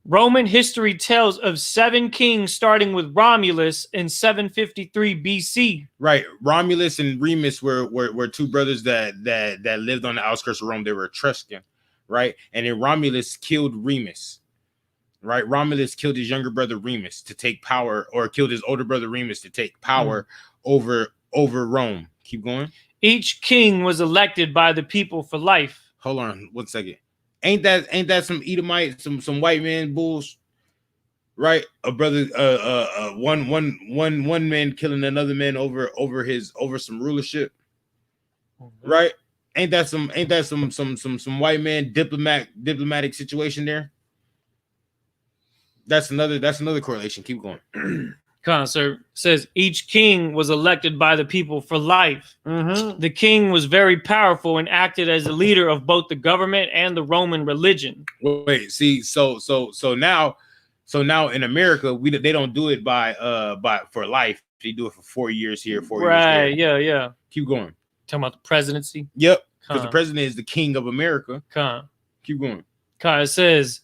Roman history tells of 7 kings starting with Romulus in 753 BC. Right. Romulus and Remus were two brothers that lived on the outskirts of Rome. They were Etruscan, right? And then Romulus killed Remus. Right. Romulus killed his younger brother Remus to take power, or killed his older brother Remus to take power over Rome. Keep going. Each king was elected by the people for life. Hold on 1 second. Ain't that some Edomite, some white man bulls? Right, a brother, one man killing another man over some rulership, right? Ain't that some white man diplomatic situation there? That's another correlation. Keep going. Sir says each king was elected by the people for life. The king was very powerful and acted as a leader of both the government and the Roman religion. Wait, see, so now in America, they don't do it by for life. They do it for 4 years here, 4 years there. Right, yeah. Keep going. Talking about the presidency. Yep, because the president is the king of America. Keep going. It says,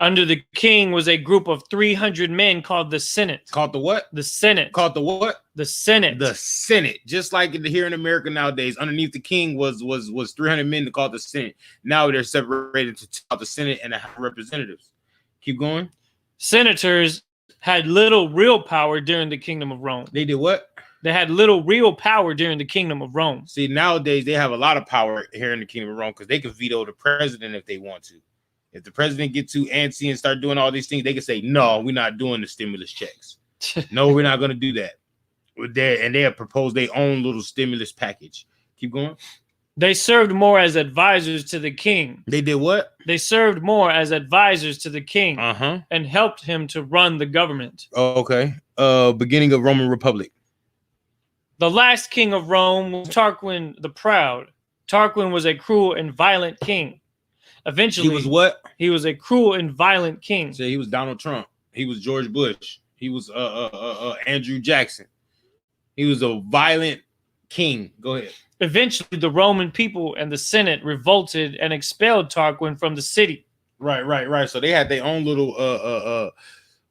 under the king was a group of 300 men called the Senate. Called the what? The Senate. Called the what? The Senate. The Senate. Just like here in America nowadays, underneath the king was 300 men to call the Senate. Now they're separated to call the Senate and the House of Representatives. Keep going. Senators had little real power during the kingdom of Rome. They did what? They had little real power during the kingdom of Rome. See, nowadays they have a lot of power here in the kingdom of Rome because they can veto the president if they want to. If the president gets too antsy and start doing all these things, they can say, no, we're not doing the stimulus checks. No, we're not going to do that. And they have proposed their own little stimulus package. Keep going. They served more as advisors to the king. They did what? They served more as advisors to the king and helped him to run the government. Okay. Beginning of Roman Republic. The last king of Rome was Tarquin the Proud. Tarquin was a cruel and violent king. Eventually, he was what? He was a cruel and violent king. So he was Donald Trump. He was George Bush. He was Andrew Jackson. He was a violent king. Go ahead. Eventually, the Roman people and the Senate revolted and expelled Tarquin from the city. Right. So they had their own little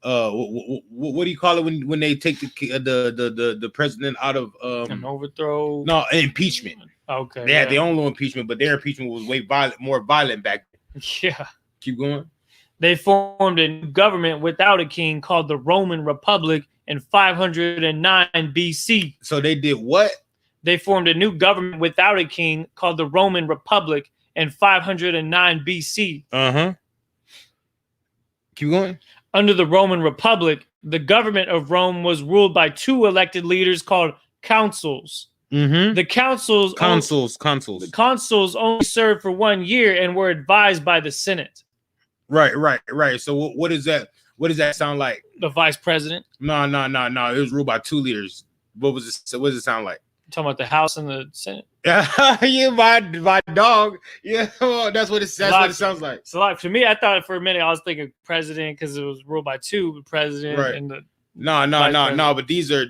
what do you call it when they take the president out of an overthrow? No, impeachment. Okay. They had their own little impeachment, but their impeachment was way more violent back then. Yeah. Keep going. They formed a new government without a king called the Roman Republic in 509 BC. So they did what? They formed a new government without a king called the Roman Republic in 509 BC. Keep going. Under the Roman Republic, the government of Rome was ruled by 2 elected leaders called consuls. The consuls only served for 1 year and were advised by the Senate. Right. So what is that? What does that sound like? The vice president? No. It was ruled by 2 leaders. What does it sound like? You're talking about the House and the Senate? Yeah, my dog. Yeah, that's what it sounds like. So like for me, I thought for a minute I was thinking president because it was ruled by 2 president right. and the No. But these are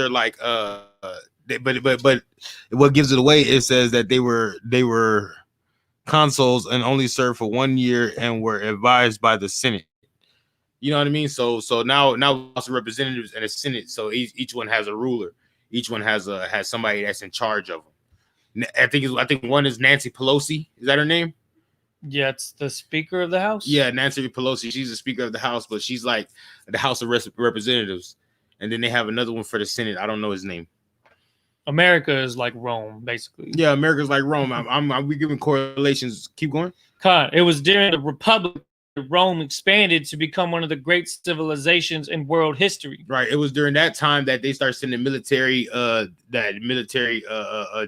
like but what gives it away? It says that they were consuls and only served for 1 year and were advised by the Senate. You know what I mean? So now House of Representatives and a Senate. So each one has a ruler. Each one has somebody that's in charge of them. I think one is Nancy Pelosi. Is that her name? Yeah, it's the Speaker of the House. Yeah, Nancy Pelosi. She's the Speaker of the House, but she's like the House of Representatives. And then they have another one for the Senate. I don't know his name. America is like Rome, basically. Yeah, America's like Rome. We giving correlations. Keep going. It was during the Republic that Rome expanded to become one of the great civilizations in world history. Right. It was during that time that they started sending military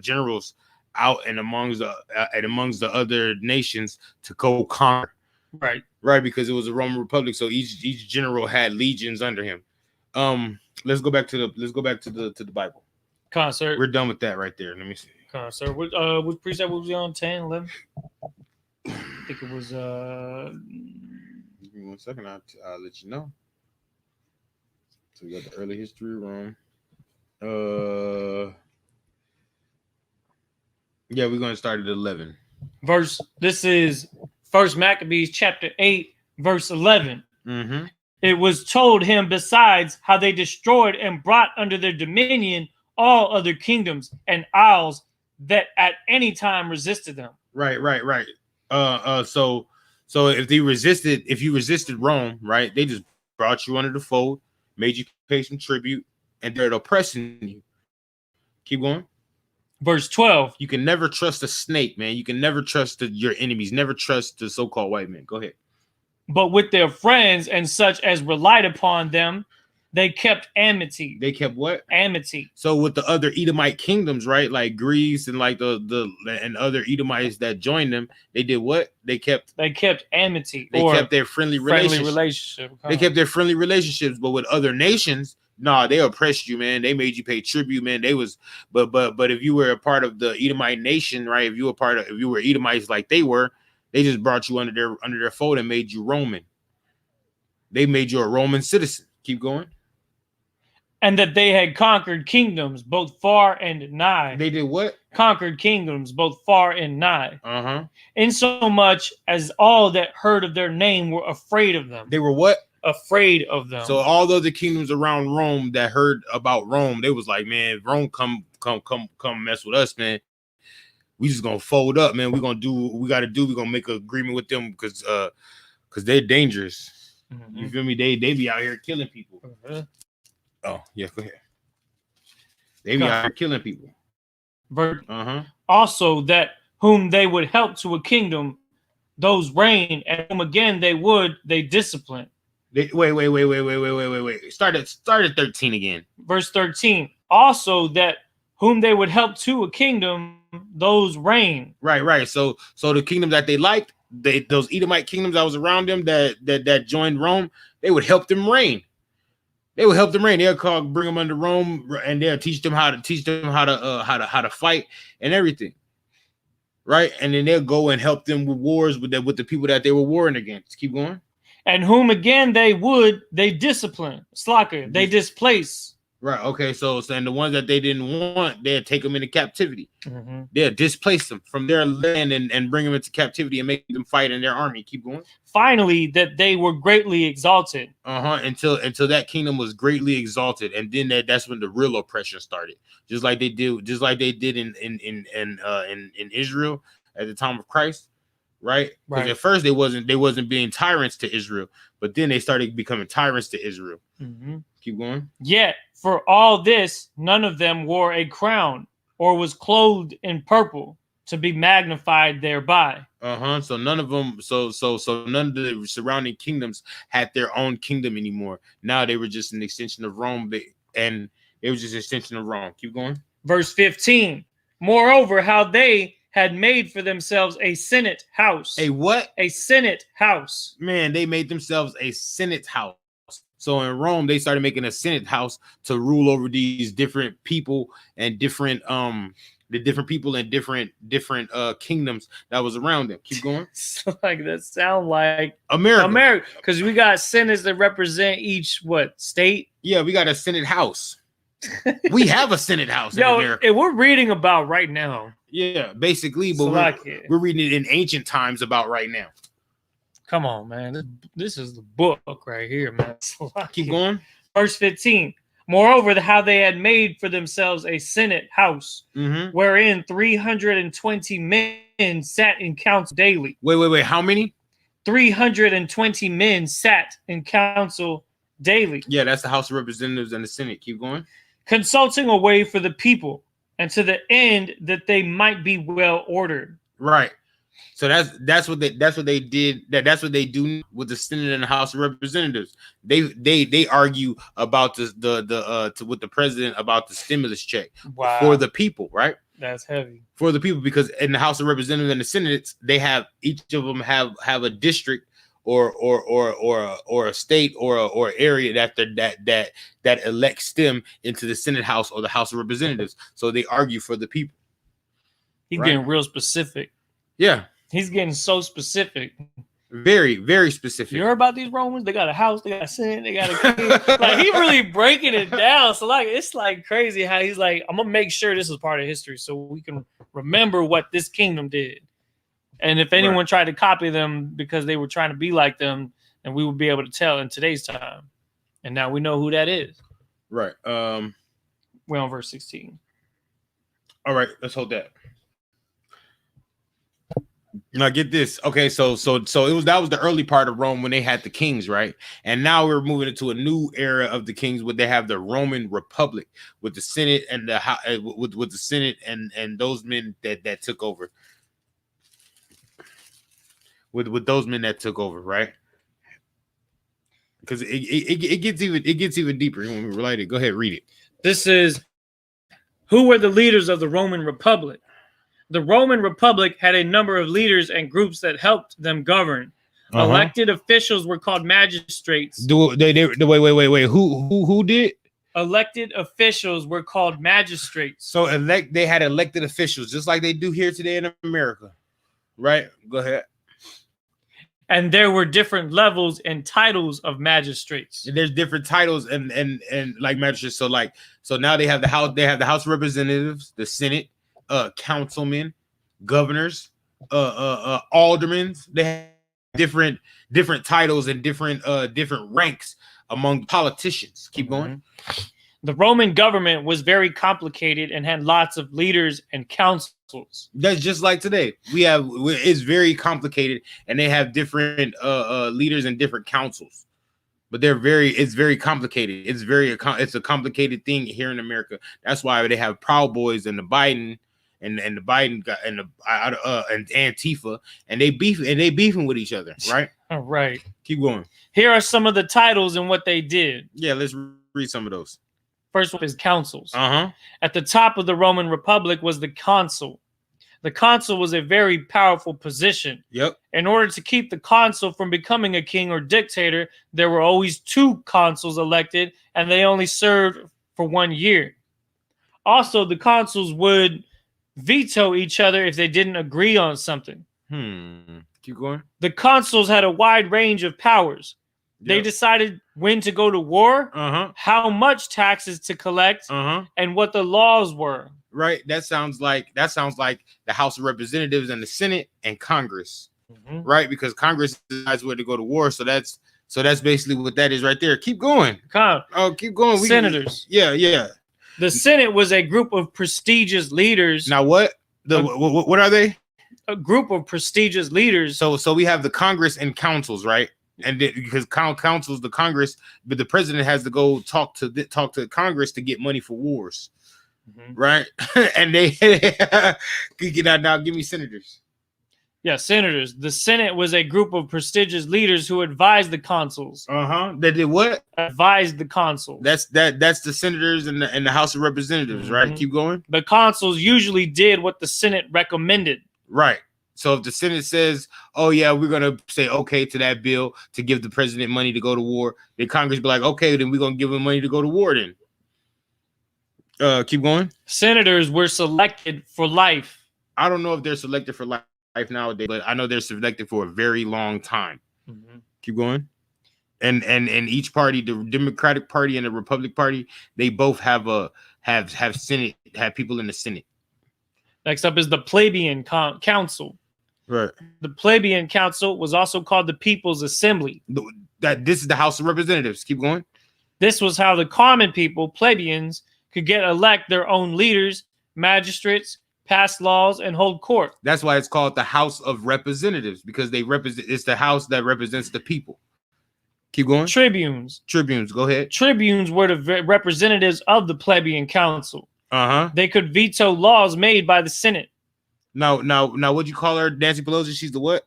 generals out and amongst the other nations to go conquer. Right, because it was a Roman Republic, so each general had legions under him. Let's go back to the Bible. Sir. We're done with that right there. Let me see. Sir, what precept was we on? 10, 11? I think it was Give me 1 second, I'll let you know. So we got the early history of Rome. Yeah, we're gonna start at 11. This is First Maccabees chapter 8, verse 11. Mm-hmm. It was told him besides how they destroyed and brought under their dominion all other kingdoms and isles that at any time resisted them. Right. So if you resisted Rome, right, they just brought you under the fold, made you pay some tribute, and they're oppressing you. Keep going. Verse 12. You can never trust a snake, man. You can never trust your enemies. Never trust the so-called white men. Go ahead. But with their friends and such as relied upon them, they kept amity. They kept what? Amity. So with the other Edomite kingdoms, right, like Greece and like the and other Edomites that joined them, they did what? They kept amity. They kept their friendly relationship. They kept their friendly relationships, but with other nations, nah, they oppressed you, man. They made you pay tribute, man. They was, but if you were a part of the Edomite nation, right? If you were Edomites like they were, they just brought you under their fold and made you Roman. They made you a Roman citizen. Keep going. And that they had conquered kingdoms both far and nigh. They did what? Conquered kingdoms both far and nigh. Uh-huh. Insomuch as all that heard of their name were afraid of them. They were what? Afraid of them. So all the other kingdoms around Rome that heard about Rome, they was like, man, Rome come mess with us, man. We just gonna fold up, man. We're gonna do what we gotta do. We're gonna make an agreement with them because they're dangerous. Mm-hmm. You feel me? They be out here killing people. Mm-hmm. Oh, yeah, go ahead. They be out here killing people. Also, that whom they would help to a kingdom, those reign, and whom again they discipline. Wait. Start at 13 again. Verse 13. Also, that whom they would help to a kingdom, those reign. Right. So the kingdom that they liked, those Edomite kingdoms that was around them that joined Rome, they would help them reign. They'll bring them under Rome, and they'll teach them how to fight and everything, right? And then they'll go and help them with wars with the people that they were warring against. Keep going. And whom again they discipline, slacker, they displace. Right. Okay. So and the ones that they didn't want, they'll take them into captivity. Mm-hmm. They'll displace them from their land and bring them into captivity and make them fight in their army. Keep going. Finally, that they were greatly exalted. Until that kingdom was greatly exalted, and then that's when the real oppression started. Just like they did in Israel at the time of Christ, right? Because at first they wasn't being tyrants to Israel, but then they started becoming tyrants to Israel. Mm-hmm. Keep going. Yet for all this, none of them wore a crown or was clothed in purple to be magnified thereby. So none of them, so none of the surrounding kingdoms had their own kingdom anymore. Now they were just an extension of Rome, and it was just an extension of Rome. Keep going. Verse 15. Moreover, how they had made for themselves a senate house. A what? A senate house. Man, they made themselves a senate house. So in Rome, they started making a senate house to rule over these different people and different people in different kingdoms that was around them. Keep going. So like that sound like America, because we got senates that represent each state. Yeah, we got a senate house. We have a senate house in America. And we're reading about right now. Yeah, basically, but we're reading it in ancient times about right now. Come on, man. This is the book right here, man. Keep going. Verse 15. Moreover, how they had made for themselves a senate house, wherein 320 men sat in council daily. Wait. How many? 320 men sat in council daily. Yeah, that's the House of Representatives and the Senate. Keep going. Consulting a way for the people, and to the end that they might be well ordered. Right. So that's what they did. That's what they do with the Senate and the House of Representatives. They argue about with the president about the stimulus check for the people, right? That's heavy for the people, because in the House of Representatives and the Senate, they have each of them have a district or a state or area that elects them into the Senate House or the House of Representatives. So they argue for the people. He's getting real specific. Yeah. He's getting so specific. Very, very specific. You heard about these Romans? They got a house, they got a senate, they got a king. Like, he really breaking it down. So like, it's like crazy how he's like, I'm gonna make sure this is part of history so we can remember what this kingdom did. And if anyone tried to copy them because they were trying to be like them, then we would be able to tell in today's time. And now we know who that is. Right. We're on verse 16. All right, let's hold that. Now get this. Okay, so that was the early part of Rome when they had the kings, right? And now we're moving into a new era of the kings where they have the Roman Republic with the Senate and with the Senate and those men that took over. With those men that took over, right? Because it gets even deeper when we relate it. Go ahead, read it. This is who were the leaders of the Roman Republic. The Roman Republic had a number of leaders and groups that helped them govern. Elected officials were called magistrates. Wait. Who did? Elected officials were called magistrates. So they had elected officials, just like they do here today in America, right? Go ahead. And there were different levels and titles of magistrates. And there's different titles and like magistrates. So now they have the House. They have the House of Representatives, the Senate, councilmen, governors, aldermen. They have different titles and different ranks among politicians. Keep going. The Roman government was very complicated and had lots of leaders and councils. That's just like today. It's very complicated, and they have different leaders and different councils. But it's very complicated. It's a complicated thing here in America. That's why they have Proud Boys and the Biden and the Biden and Antifa, and they beefing with each other, right? All right. Keep going. Here are some of the titles and what they did. Yeah, let's read some of those. First one is councils. At the top of the Roman Republic was the consul. The consul was a very powerful position. Yep. In order to keep the consul from becoming a king or dictator, there were always 2 consuls elected, and they only served for 1 year. Also, the consuls would veto each other if they didn't agree on something. Keep going. The consuls had a wide range of powers. They decided when to go to war, how much taxes to collect, and what the laws were. Right. That sounds like the House of Representatives and the Senate and Congress. Right? Because Congress decides where to go to war. So that's basically what that is right there. Keep going. Keep going. Senators. Yeah. The Senate was a group of prestigious leaders. Now what are they? A group of prestigious leaders. So we have the Congress and councils, right? And because councils, the Congress, but the president has to go talk to Congress to get money for wars, right? And they now give me senators. Yeah, senators. The Senate was a group of prestigious leaders who advised the consuls. They did what? Advised the consuls. That's the senators and the House of Representatives, right? Keep going. The consuls usually did what the Senate recommended. Right. So if the Senate says, "Oh yeah, we're gonna say okay to that bill to give the president money to go to war," then Congress be like, "Okay, then we're gonna give him money to go to war." Then, keep going. Senators were selected for life. I don't know if they're selected for life nowadays, but I know they're selected for a very long time. Keep going. And each party, the Democratic Party and the Republican Party, they both have Senate, have people in the Senate. Next up is the plebeian council. Right. The plebeian council was also called the People's Assembly. This is the House of Representatives. Keep going. This was how the common people, plebeians, could elect their own leaders, magistrates, pass laws, and hold court. That's why it's called the House of Representatives, because it's the house that represents the people. Keep going. Tribunes. Go ahead. Tribunes were the representatives of the plebeian council. They could veto laws made by the Senate. Now, what'd you call her? Nancy Pelosi? She's the what?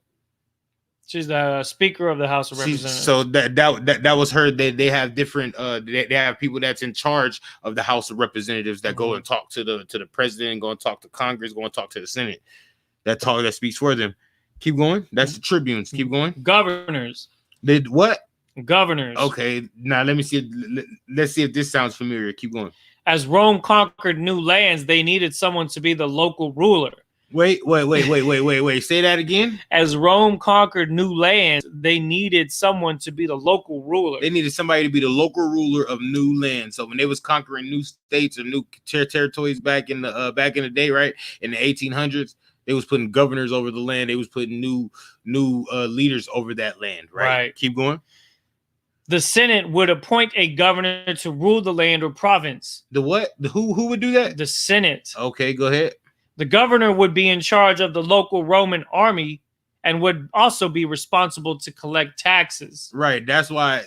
She's the Speaker of the House of Representatives. So that was her. They have different. They have people that's in charge of the House of Representatives that go and talk to the president, go and talk to Congress, go and talk to the Senate. That speaks for them. Keep going. That's the tribunes. Keep going. Governors. Did what? Governors. Okay. Now let's see if this sounds familiar. Keep going. As Rome conquered new lands, they needed someone to be the local ruler. Wait. Say that again. As Rome conquered new lands, they needed someone to be the local ruler. They needed somebody to be the local ruler of new land. So when they was conquering new states or new territories back in the day, right, in the 1800s, They was putting governors over the land. They was putting new leaders over that land. Right. Keep going. The Senate would appoint a governor to rule the land or province. The what? Who would do that? The Senate. Okay, go ahead. The governor would be in charge of the local Roman army and would also be responsible to collect taxes. Right. That's why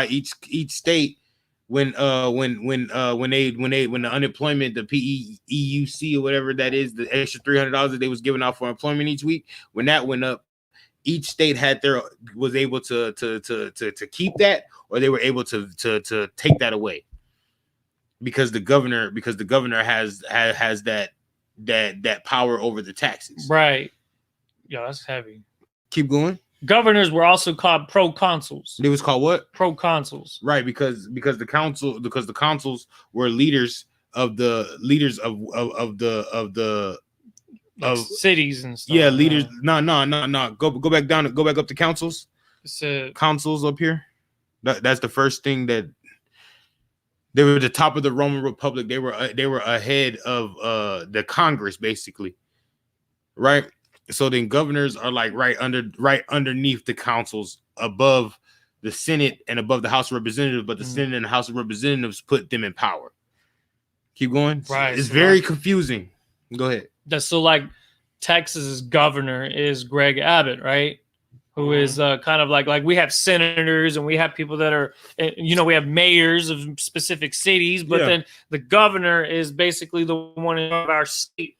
each state when the unemployment, the PEUC or whatever that is, the extra $300 that they was giving out for employment each week, when that went up, each state was able to keep that, or they were able to take that away, because the governor has that power over the taxes. Right. Yeah, that's heavy. Keep going. Governors were also called proconsuls. They was called what? Proconsuls. Right, because the consuls were leaders of the cities and stuff. Yeah, leaders. No. Go back down. Go back up to councils. Consuls up here. That's the first thing that they were the top of the Roman Republic. They were ahead of the Congress, basically. Right. So then governors are like right underneath the councils, above the Senate and above the House of Representatives, but the Senate and the House of Representatives put them in power. Keep going. Right. It's very confusing. Go ahead. That's so like Texas's governor is Greg Abbott, right? Who is kind of like we have senators and we have people that are, we have mayors of specific cities, but then the governor is basically the one in our state.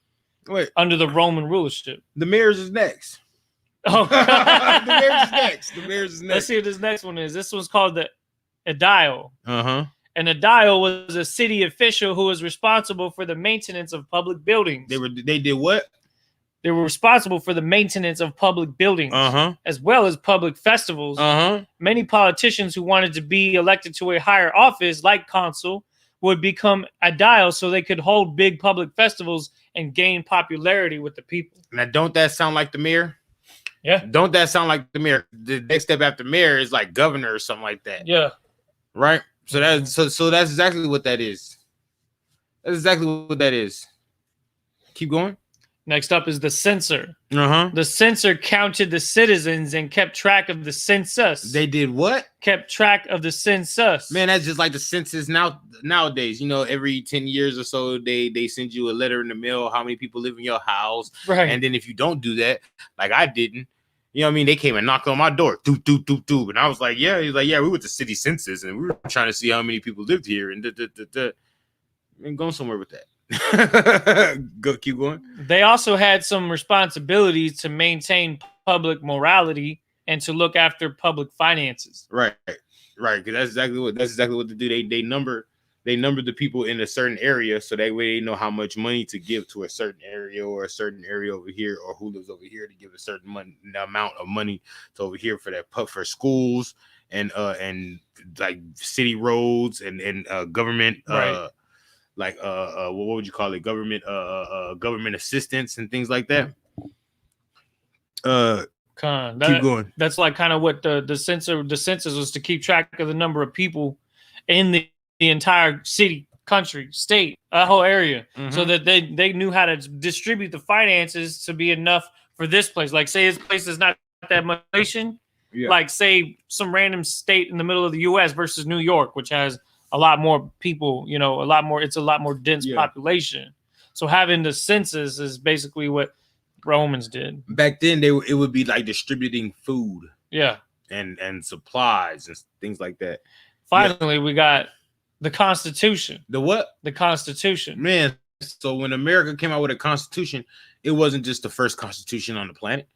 Wait, under the Roman rulership. The mayor's is next. Oh, the mayor's is next. The mayor's is next. Let's see what this next one is. This one's called the Edile. Uh-huh. An Edile was a city official who was responsible for the maintenance of public buildings. They did what? They were responsible for the maintenance of public buildings, as well as public festivals. Many politicians who wanted to be elected to a higher office, like consul, would become Edile so they could hold big public festivals and gain popularity with the people. Now, don't that sound like the mayor? Yeah. Don't that sound like the mayor? The next step after mayor is like governor or something like that. Yeah. Right? So that's exactly what that is. That's exactly what that is. Keep going. Next up is the censor. Uh-huh. The censor counted the citizens and kept track of the census. They did what? Kept track of the census. Man, that's just like the census nowadays. Every 10 years or so, they send you a letter in the mail, how many people live in your house. Right. And then if you don't do that, like I didn't, they came and knocked on my door. Doop, doop, doop, doop. And I was like, yeah. He's like, yeah, we went to city census and we were trying to see how many people lived here. And I'm going somewhere with that. Keep going. They also had some responsibilities to maintain public morality and to look after public finances. Right. Because that's exactly what they do. They number the people in a certain area, so that way they know how much money to give to a certain area or a certain area over here, or who lives over here, to give a certain amount of money to over here for schools and like city roads and government. Right. What would you call it? Government assistance and things like that. Keep going. That's like kind of what the census was, to keep track of the number of people in the entire city, country, state, a whole area, so that they knew how to distribute the finances to be enough for this place. Like, say this place is not that much population. Yeah. Like, say some random state in the middle of the U.S. versus New York, which has a lot more people, it's a lot more dense population. So having the census is basically what Romans did. Back then, it would be like distributing food. Yeah. And supplies and things like that. Finally, we got the Constitution. The what? The Constitution. Man, so when America came out with a Constitution, it wasn't just the first Constitution on the planet.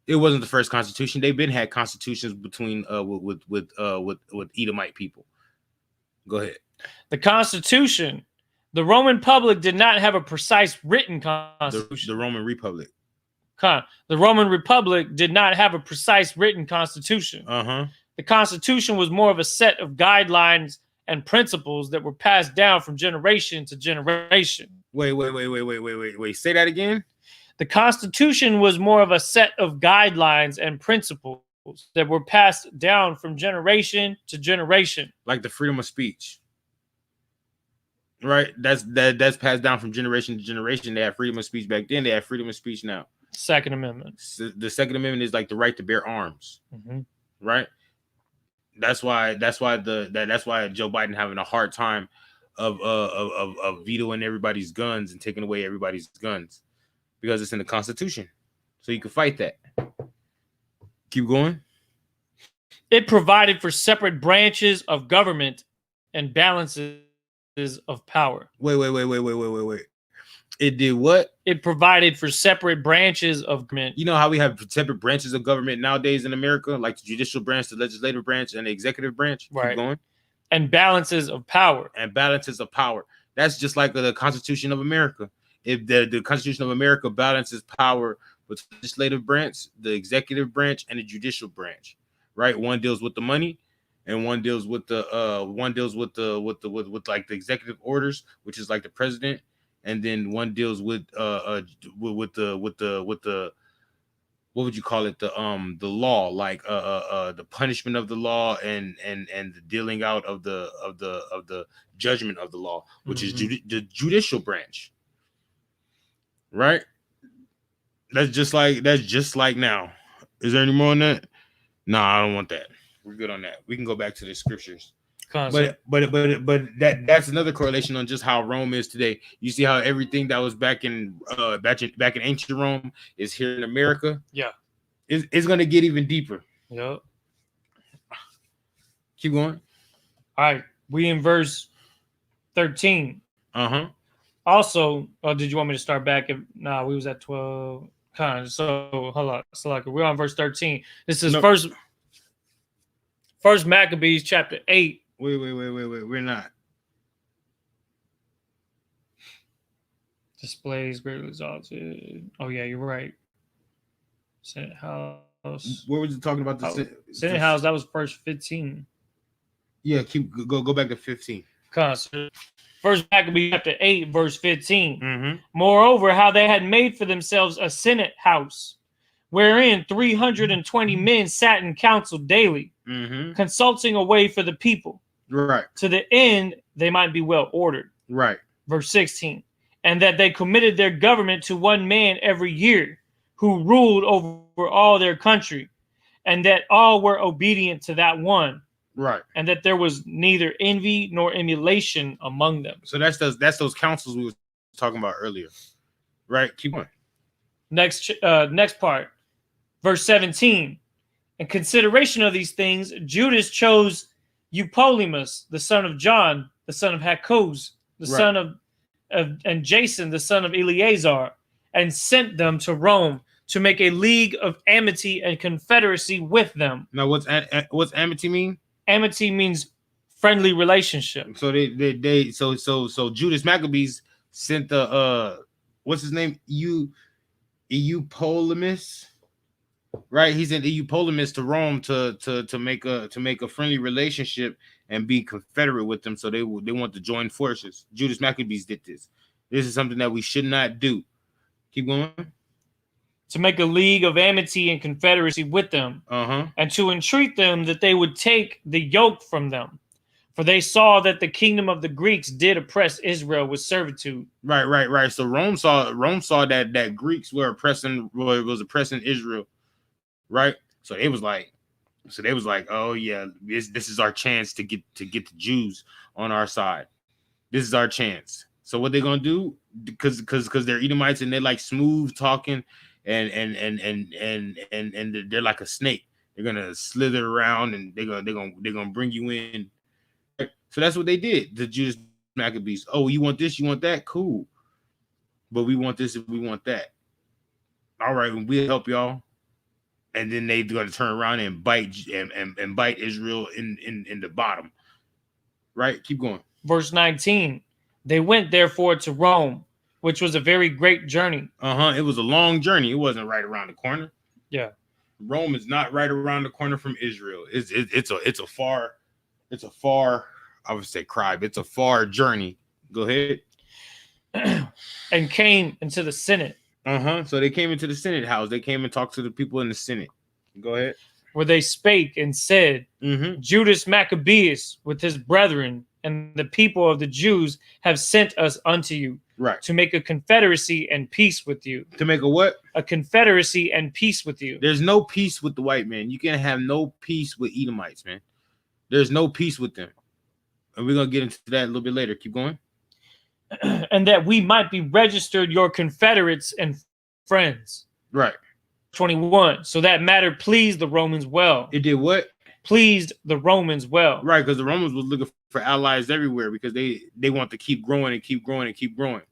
It wasn't the first Constitution. They've been had constitutions between with Edomite people. Go ahead. The Constitution. The Roman public did not have a precise written constitution. The Roman Republic. The Roman Republic did not have a precise written constitution. The Constitution was more of a set of guidelines and principles that were passed down from generation to generation. Wait. Say that again. The Constitution was more of a set of guidelines and principles that were passed down from generation to generation. Like the freedom of speech. Right? That's passed down from generation to generation. They have freedom of speech back then. They have freedom of speech now. Second Amendment. So the Second Amendment is like the right to bear arms. Mm-hmm. Right? That's why Joe Biden having a hard time of vetoing everybody's guns and taking away everybody's guns, because it's in the Constitution. So you can fight that. Keep going. It provided for separate branches of government and balances of power. Wait. It did what? It provided for separate branches of government. You know how we have separate branches of government nowadays in America, like the judicial branch, the legislative branch, and the executive branch. Right. Keep going. And balances of power. And balances of power. That's just like the Constitution of America. If the Constitution of America balances power with the legislative branch, the executive branch, and the judicial branch. Right? One deals with the money, and one deals with the like the executive orders, which is like the president, and then one deals with the what would you call it, the law, like the punishment of the law and the dealing out of the judgment of the law, which is the judicial branch. Right? That's just like now. Is there any more on that? No, I don't want that. We're good on that. We can go back to the scriptures. But that's another correlation on just how Rome is today. You see how everything that was back in ancient Rome is here in America. Yeah, it's gonna get even deeper. Yep. Keep going. All right, we in verse 13. Also, did you want me to start back? We was at 12. So hold on. So like we're on verse 13. This is First Maccabees chapter 8. Wait. We're not. Displays greatly exalted. Oh yeah, you're right. Senate House. What was it talking about? The Senate House. That was verse 15. Yeah, go back to 15. First Maccabees chapter 8, verse 15. Mm-hmm. Moreover, how they had made for themselves a Senate House, wherein 320 men sat in council daily, consulting a way for the people, right, to the end they might be well ordered. Right. Verse 16. And that they committed their government to one man every year, who ruled over all their country, and that all were obedient to that one. Right. And that there was neither envy nor emulation among them. So that's those councils we were talking about earlier. Right? Keep going. Next part. Verse 17. In consideration of these things, Judas chose Eupolemus, the son of John, the son of Hakkoz, the son of and Jason, the son of Eleazar, and sent them to Rome to make a league of amity and confederacy with them. Now, what's amity mean? Amity means friendly relationship. So so Judas Maccabees sent the what's his name? Eupolemus, right? He sent Eupolemus to Rome to make a friendly relationship and be confederate with them. So they want to join forces. Judas Maccabees did this. This is something that we should not do. Keep going. To make a league of amity and confederacy with them, and to entreat them that they would take the yoke from them, for they saw that the kingdom of the Greeks did oppress Israel with servitude. Right. So Rome saw that Greeks were oppressing Israel, right? So they was like, oh yeah, this is our chance to get the Jews on our side. This is our chance. So what they gonna do? Because they're Edomites and they're like smooth talking. And they're like a snake. They're gonna slither around and they're gonna bring you in. So that's what they did. The Judas Maccabees. Oh, you want this? You want that? Cool. But we want this and we want that. All right, we'll help y'all. And then they're gonna turn around and bite Israel in the bottom. Right? Keep going. Verse 19. They went therefore to Rome, which was a very great journey. It was a long journey. It wasn't right around the corner. Yeah. Rome is not right around the corner from Israel. It's a far, I would say crime. It's a far journey. Go ahead. And came into the Senate. So they came into the Senate house. They came and talked to the people in the Senate. Go ahead. Where they spake and said, Judas Maccabeus with his brethren and the people of the Jews have sent us unto you, Right. to make a confederacy and peace with you. To make a what? A confederacy and peace with you. There's no peace with the white man. You can't have no peace with Edomites, man. There's no peace with them. And we're going to get into that a little bit later. Keep going. And that we might be registered your confederates and friends. Right. 21. So that matter pleased the Romans well. It did what? Pleased the Romans well. Right, because the Romans was looking for allies everywhere because they want to keep growing and keep growing and keep growing.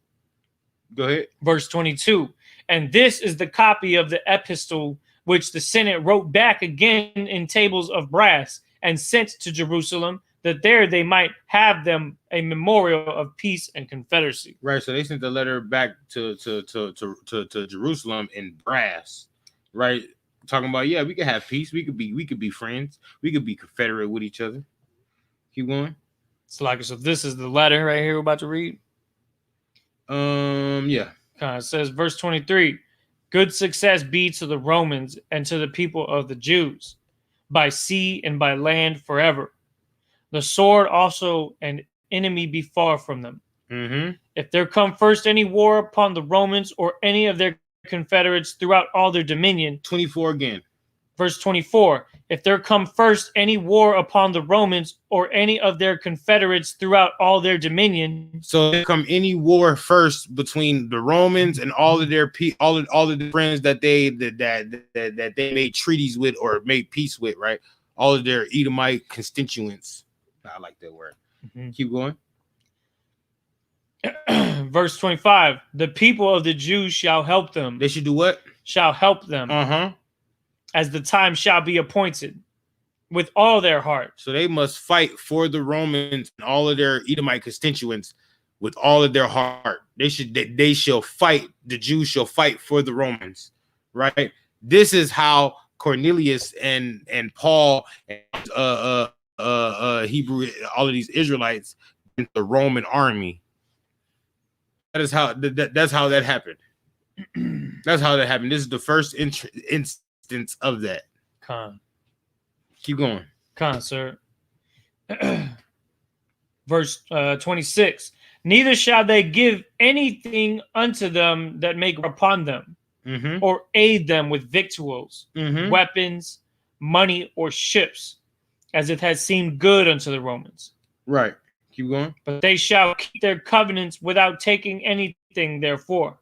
Go ahead. Verse 22. And this is the copy of the epistle which the Senate wrote back again in tables of brass and sent to Jerusalem, that there they might have them a memorial of peace and confederacy. Right, so they sent the letter back to Jerusalem in brass, right? Talking about, yeah, we could have peace, we could be friends, we could be confederate with each other. Keep going. So this is the letter right here we're about to read. Yeah. It says, verse 23, good success be to the Romans and to the people of the Jews, by sea and by land forever. The sword also and enemy be far from them. Mm-hmm. If there come first any war upon the Romans or any of their confederates throughout all their dominion. 24 again. Verse 24. If there come first any war upon the Romans or any of their confederates throughout all their dominion. So there come any war first between the Romans and all of their all of the friends that they made treaties with or made peace with, right? All of their Edomite constituents. I like that word. Mm-hmm. Keep going. Verse 25. The people of the Jews shall help them. They should do what? Shall help them. As the time shall be appointed, with all their heart. So they must fight for the Romans and all of their Edomite constituents with all of their heart. They shall fight. The Jews shall fight for the Romans, right? This is how Cornelius and Paul and Hebrew, all of these Israelites in the Roman army. That's how that happened. That's how that happened. This is the first instance of that. Keep going. Sir. Verse 26. Neither shall they give anything unto them that make upon them, or aid them with victuals, weapons, money, or ships, as it has seemed good unto the Romans. Right. Keep going. But they shall keep their covenants without taking anything therefore.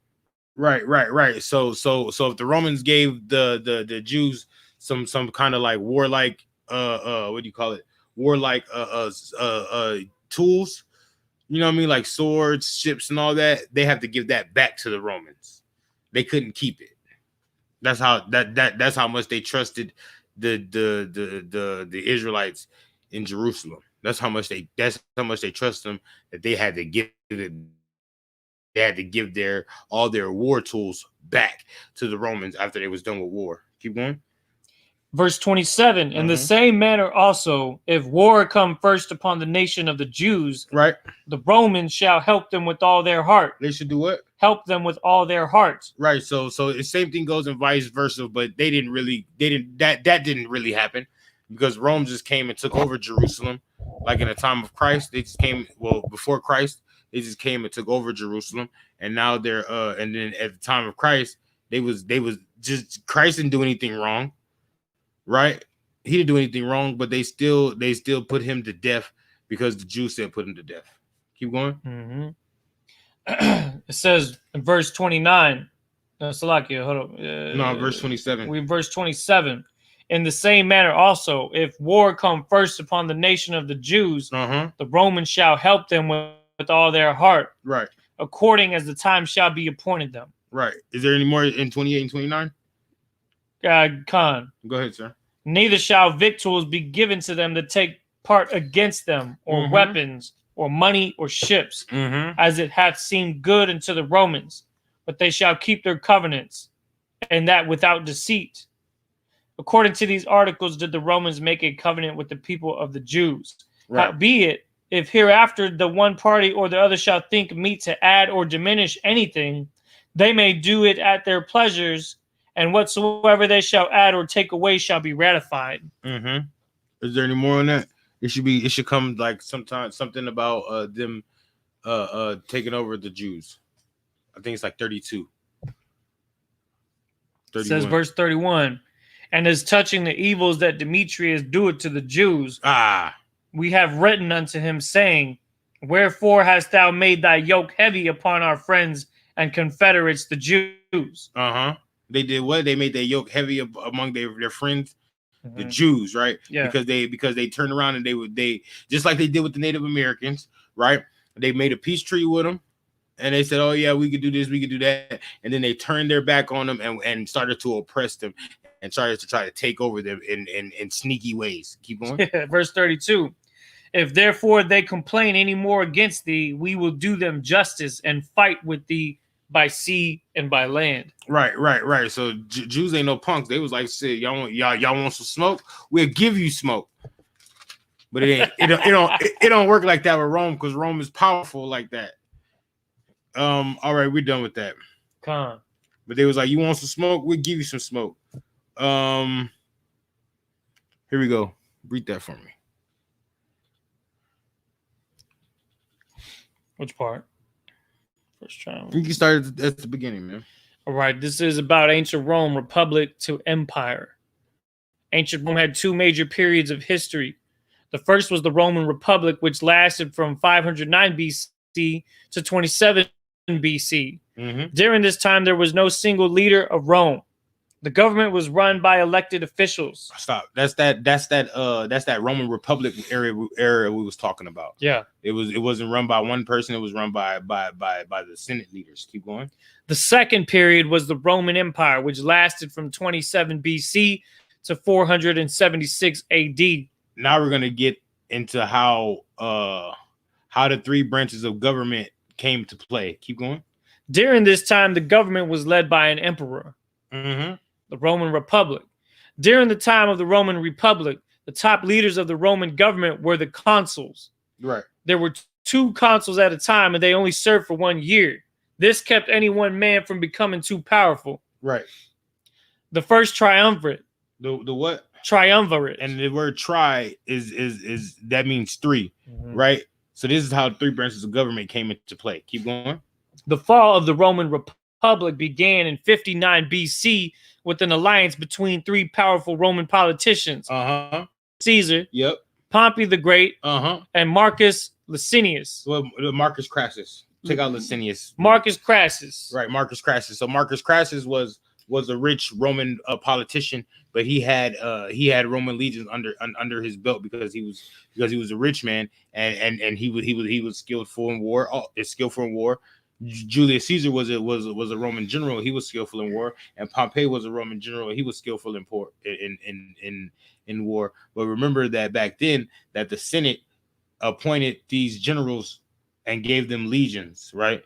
Right. So if the Romans gave the Jews some kind of like warlike what do you call it? Warlike tools, you know what I mean, like swords, ships, and all that, they have to give that back to the Romans. They couldn't keep it. That's how much they trusted the Israelites in Jerusalem. That's how much they trust them, that they had to give it. They had to give all their war tools back to the Romans after they was done with war. Keep going. Verse 27. In the same manner also, if war come first upon the nation of the Jews, right, the Romans shall help them with all their heart. They should do what? Help them with all their hearts. Right. So the same thing goes in vice versa, but that didn't really happen, because Rome just came and took over Jerusalem. Like in the time of Christ, they just came, before Christ, they just came and took over Jerusalem, and now they're and then at the time of Christ, they was just, Christ didn't do anything wrong, right? He didn't do anything wrong, but they still put him to death because the Jews said put him to death. Keep going. It says in verse 29. Salakia, hold on. No, verse 27. We verse 27. In the same manner also, if war come first upon the nation of the Jews, the Romans shall help them with all their heart, right, according as the time shall be appointed them. Right. Is there any more in 28 and 29? Khan. Go ahead, sir. Neither shall victuals be given to them to take part against them, or weapons, or money, or ships, as it hath seemed good unto the Romans, but they shall keep their covenants, and that without deceit. According to these articles did the Romans make a covenant with the people of the Jews. Right. Howbeit, if hereafter the one party or the other shall think meet to add or diminish anything, they may do it at their pleasures, and whatsoever they shall add or take away shall be ratified. Is there any more on that? It should come like sometimes something about them taking over the Jews. I think it's like 32. Says verse 31. And as touching the evils that Demetrius doeth to the Jews, we have written unto him, saying, wherefore hast thou made thy yoke heavy upon our friends and confederates, the Jews? They did what? They made their yoke heavy among their friends, the Jews, right? Yeah. Because they turned around and they just like they did with the Native Americans, right? They made a peace treaty with them, and they said, "Oh yeah, we could do this, we could do that," and then they turned their back on them and started to oppress them and started to try to take over them in sneaky ways. Keep going. Verse 32. If therefore they complain any more against thee, we will do them justice and fight with thee by sea and by land. Right. So Jews ain't no punks. They was like, "Shit, y'all want some smoke? We'll give you smoke." But it don't work like that with Rome, because Rome is powerful like that. All right, we're done with that. Con. But they was like, "You want some smoke? We'll give you some smoke." Here we go. Read that for me. Which part? First trial. You can start at the beginning, man. All right, this is about ancient Rome, republic to empire. Ancient Rome had two major periods of history. The first was the Roman Republic, which lasted from 509 BC to 27 BC. During this time, there was no single leader of Rome. The government was run by elected officials. Stop. That's that Roman Republic era we was talking about. Yeah. It wasn't run by one person. It was run by the Senate leaders. Keep going. The second period was the Roman Empire, which lasted from 27 BC to 476 AD. Now we're gonna get into how the three branches of government came to play. Keep going. During this time, the government was led by an emperor. The Roman Republic. During the time of the Roman Republic, the top leaders of the Roman government were the consuls. Right. There were two consuls at a time, and they only served for 1 year. This kept any one man from becoming too powerful. Right. The first triumvirate. The what? Triumvirate. And the word tri is that means three, right? So this is how three branches of government came into play. Keep going. The fall of the Roman Republic began in 59 BC with an alliance between three powerful Roman politicians. Caesar. Yep. Pompey the Great. And Marcus Licinius. Well, Marcus Crassus. Take out Licinius. Marcus Crassus. Right, Marcus Crassus. So Marcus Crassus was a rich Roman politician, but he had Roman legions under his belt because he was a rich man, and he was skillful in war. Skillful in war. Julius Caesar was a Roman general. He was skillful in war, and Pompey was a Roman general. He was skillful in war. But remember that back then, that the Senate appointed these generals and gave them legions. Right.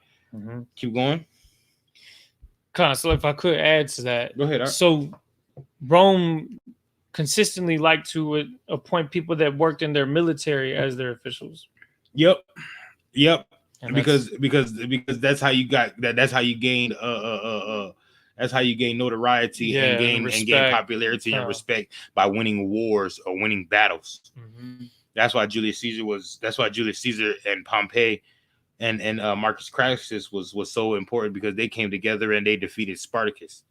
Keep going. So if I could add to that, go ahead. So Rome consistently liked to appoint people that worked in their military as their officials. Yep. And because that's how you got that. That's how you gained that's how you gain notoriety and gain popularity and respect, by winning wars or winning battles. That's why Julius Caesar and Pompey and Marcus Crassus was so important, because they came together and they defeated Spartacus.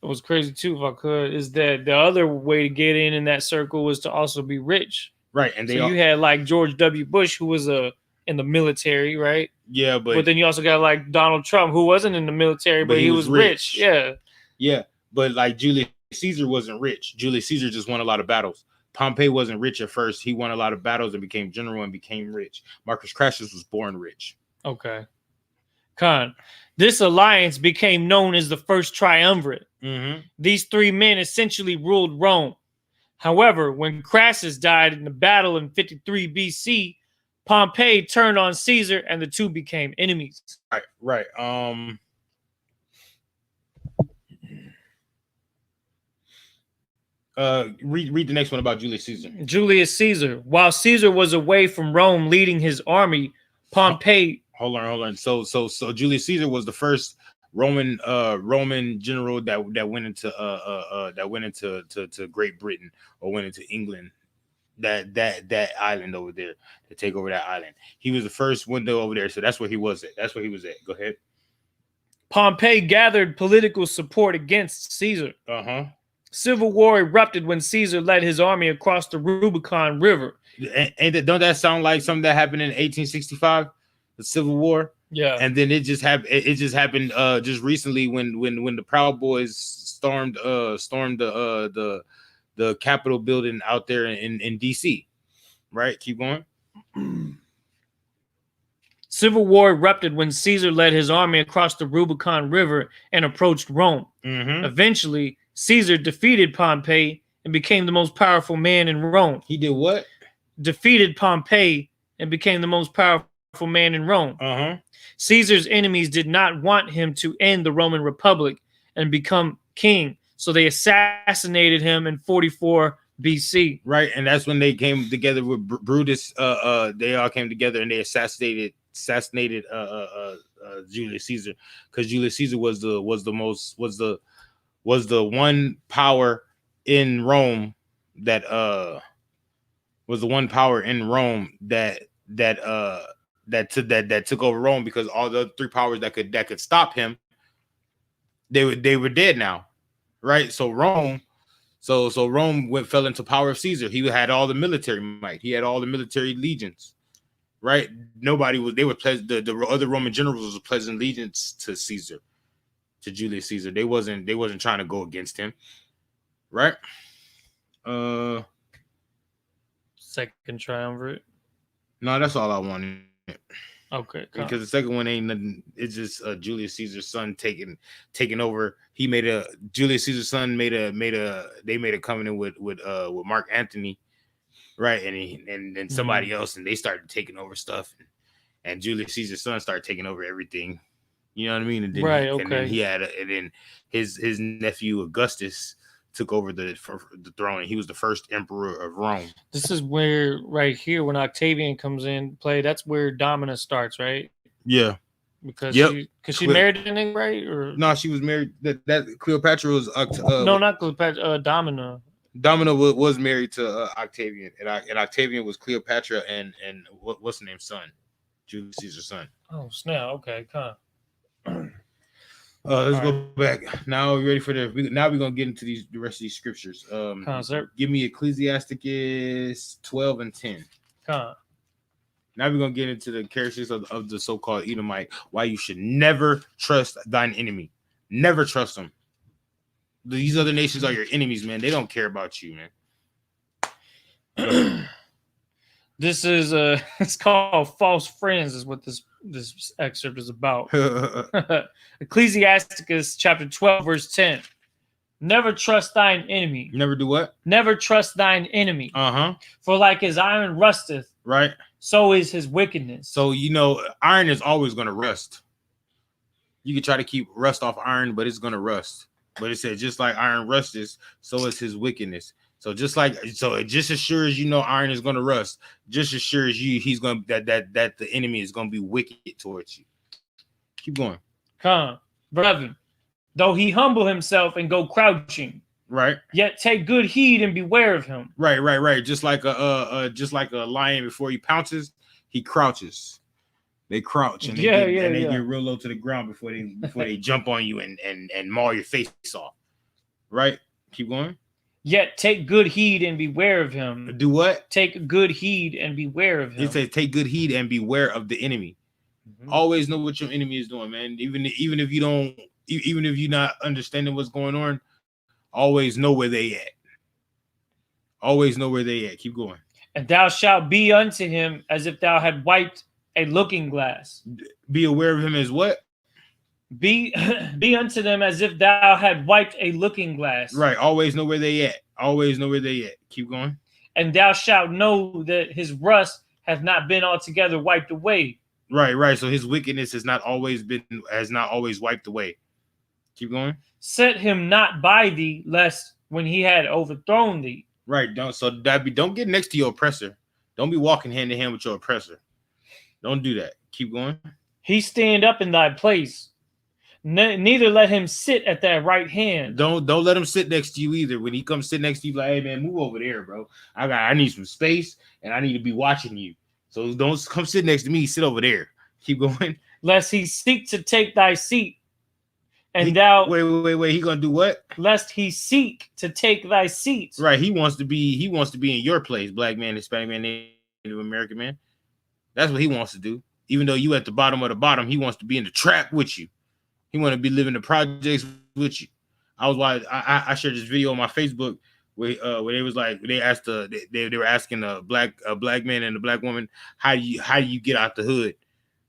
It was crazy too, if I could, is that the other way to get in that circle was to also be rich. Right. And you had like George W. Bush, who was in the military, right? Yeah, but then you also got like Donald Trump, who wasn't in the military, but he was rich. Yeah. But like Julius Caesar wasn't rich. Julius Caesar just won a lot of battles. Pompey wasn't rich at first. He won a lot of battles and became general and became rich. Marcus Crassus was born rich. Okay. This alliance became known as the First Triumvirate. These three men essentially ruled Rome. However, when Crassus died in the battle in 53 BC, Pompey turned on Caesar and the two became enemies. Right. Read the next one about Julius Caesar. Julius Caesar. While Caesar was away from Rome leading his army, Pompey. Hold on. So Julius Caesar was the first Roman general that went into Great Britain, or went into England. that island over there, to take over that island. He was the first window over there, so that's where he was at. That's where he was at. Go ahead. Pompey gathered political support against Caesar. Civil war erupted when Caesar led his army across the Rubicon River. Don't that sound like something that happened in 1865, the Civil War? Yeah. And then it just happened. It just happened just recently when the Proud Boys stormed the Capitol building out there in DC. Right. Keep going. Civil war erupted when Caesar led his army across the Rubicon River and approached Rome. Eventually, Caesar defeated Pompey and became the most powerful man in Rome. He did what? Defeated Pompey and became the most powerful man in Rome. Caesar's enemies did not want him to end the Roman Republic and become king, so they assassinated him in 44 BC. Right, and that's when they came together with Brutus. They all came together and they assassinated Julius Caesar, because Julius Caesar was the one power in Rome that took over Rome, because all the other three powers that could stop him, they were dead now, right? So Rome fell into power of Caesar. He had all the military might. He had all the military legions, right? The other Roman generals was pledging allegiance to Caesar, to Julius Caesar. They wasn't trying to go against him, right? Second triumvirate. No, that's all I wanted. Okay, because the second one ain't nothing. It's just Julius Caesar's son taking over. Julius Caesar's son made a covenant with Mark Antony, right? And somebody else, and they started taking over stuff, and Julius Caesar's son started taking over everything. You know what I mean? And then and then he had and then his nephew Augustus took over the throne, and he was the first emperor of Rome. This is where, right here, when Octavian comes in play, that's where Domina starts, right? Yeah, because she married a nigga, right? Or no, she was married. That Cleopatra was no, not Cleopatra. Domina. Domina was married to Octavian, and Octavian was Cleopatra and what's the name son, Julius Caesar's son. Oh snap! Okay, come on. Let's go back. Now we're ready for now we're gonna get into the rest of these scriptures. Give me Ecclesiasticus 12 and 10. Now we're gonna get into the characteristics of the so-called Edomite. Why you should never trust thine enemy. Never trust them. These other nations are your enemies, man. They don't care about you, man. This is it's called False Friends, is what this excerpt is about. Ecclesiasticus chapter 12, verse 10. Never trust thine enemy. Never do what? Never trust thine enemy. For like as iron rusteth, right, so is his wickedness. So iron is always gonna rust. You can try to keep rust off iron, but it's gonna rust. But it said just like iron rusteth, so is his wickedness. So just as sure as iron is gonna rust, just as sure as he's gonna that the enemy is gonna be wicked towards you. Keep going. Come, brethren, though he humble himself and go crouching, right? Yet take good heed and beware of him. Right. Just like a lion before he pounces, he crouches. They crouch and they get real low to the ground before they jump on you and maul your face off. Right? Keep going. Yet take good heed and beware of him. Do what? Take good heed and beware of him. It says take good heed and beware of the enemy. Always know what your enemy is doing, man. Even if you're not understanding what's going on, always know where they at. Always know where they at. Keep going. And thou shalt be unto him as if thou had wiped a looking glass. Be aware of him as what? Be unto them as if thou had wiped a looking glass. Right. Always know where they at. Always know where they at. Keep going. And thou shalt know that his rust hath not been altogether wiped away. Right. So his wickedness has not always wiped away. Keep going. Set him not by thee, lest when he had overthrown thee. Right. Don't get next to your oppressor. Don't be walking hand in hand with your oppressor. Don't do that. Keep going. He stand up in thy place. Neither let him sit at that right hand. Don't let him sit next to you either. When he comes sit next to you, like, hey man, move over there, bro. I need some space and I need to be watching you. So don't come sit next to me. Sit over there. Keep going. Lest he seek to take thy seat, and He, thou wait. He gonna do what? lest he seek to take thy seat. Right. He wants to be in your place, black man, Hispanic man, Native American man. That's what he wants to do. Even though you at the bottom of the bottom, he wants to be in the trap with you. He want to be living the projects with you. I shared this video on my Facebook where they was like they asked they were asking a black man and a black woman how do you get out the hood,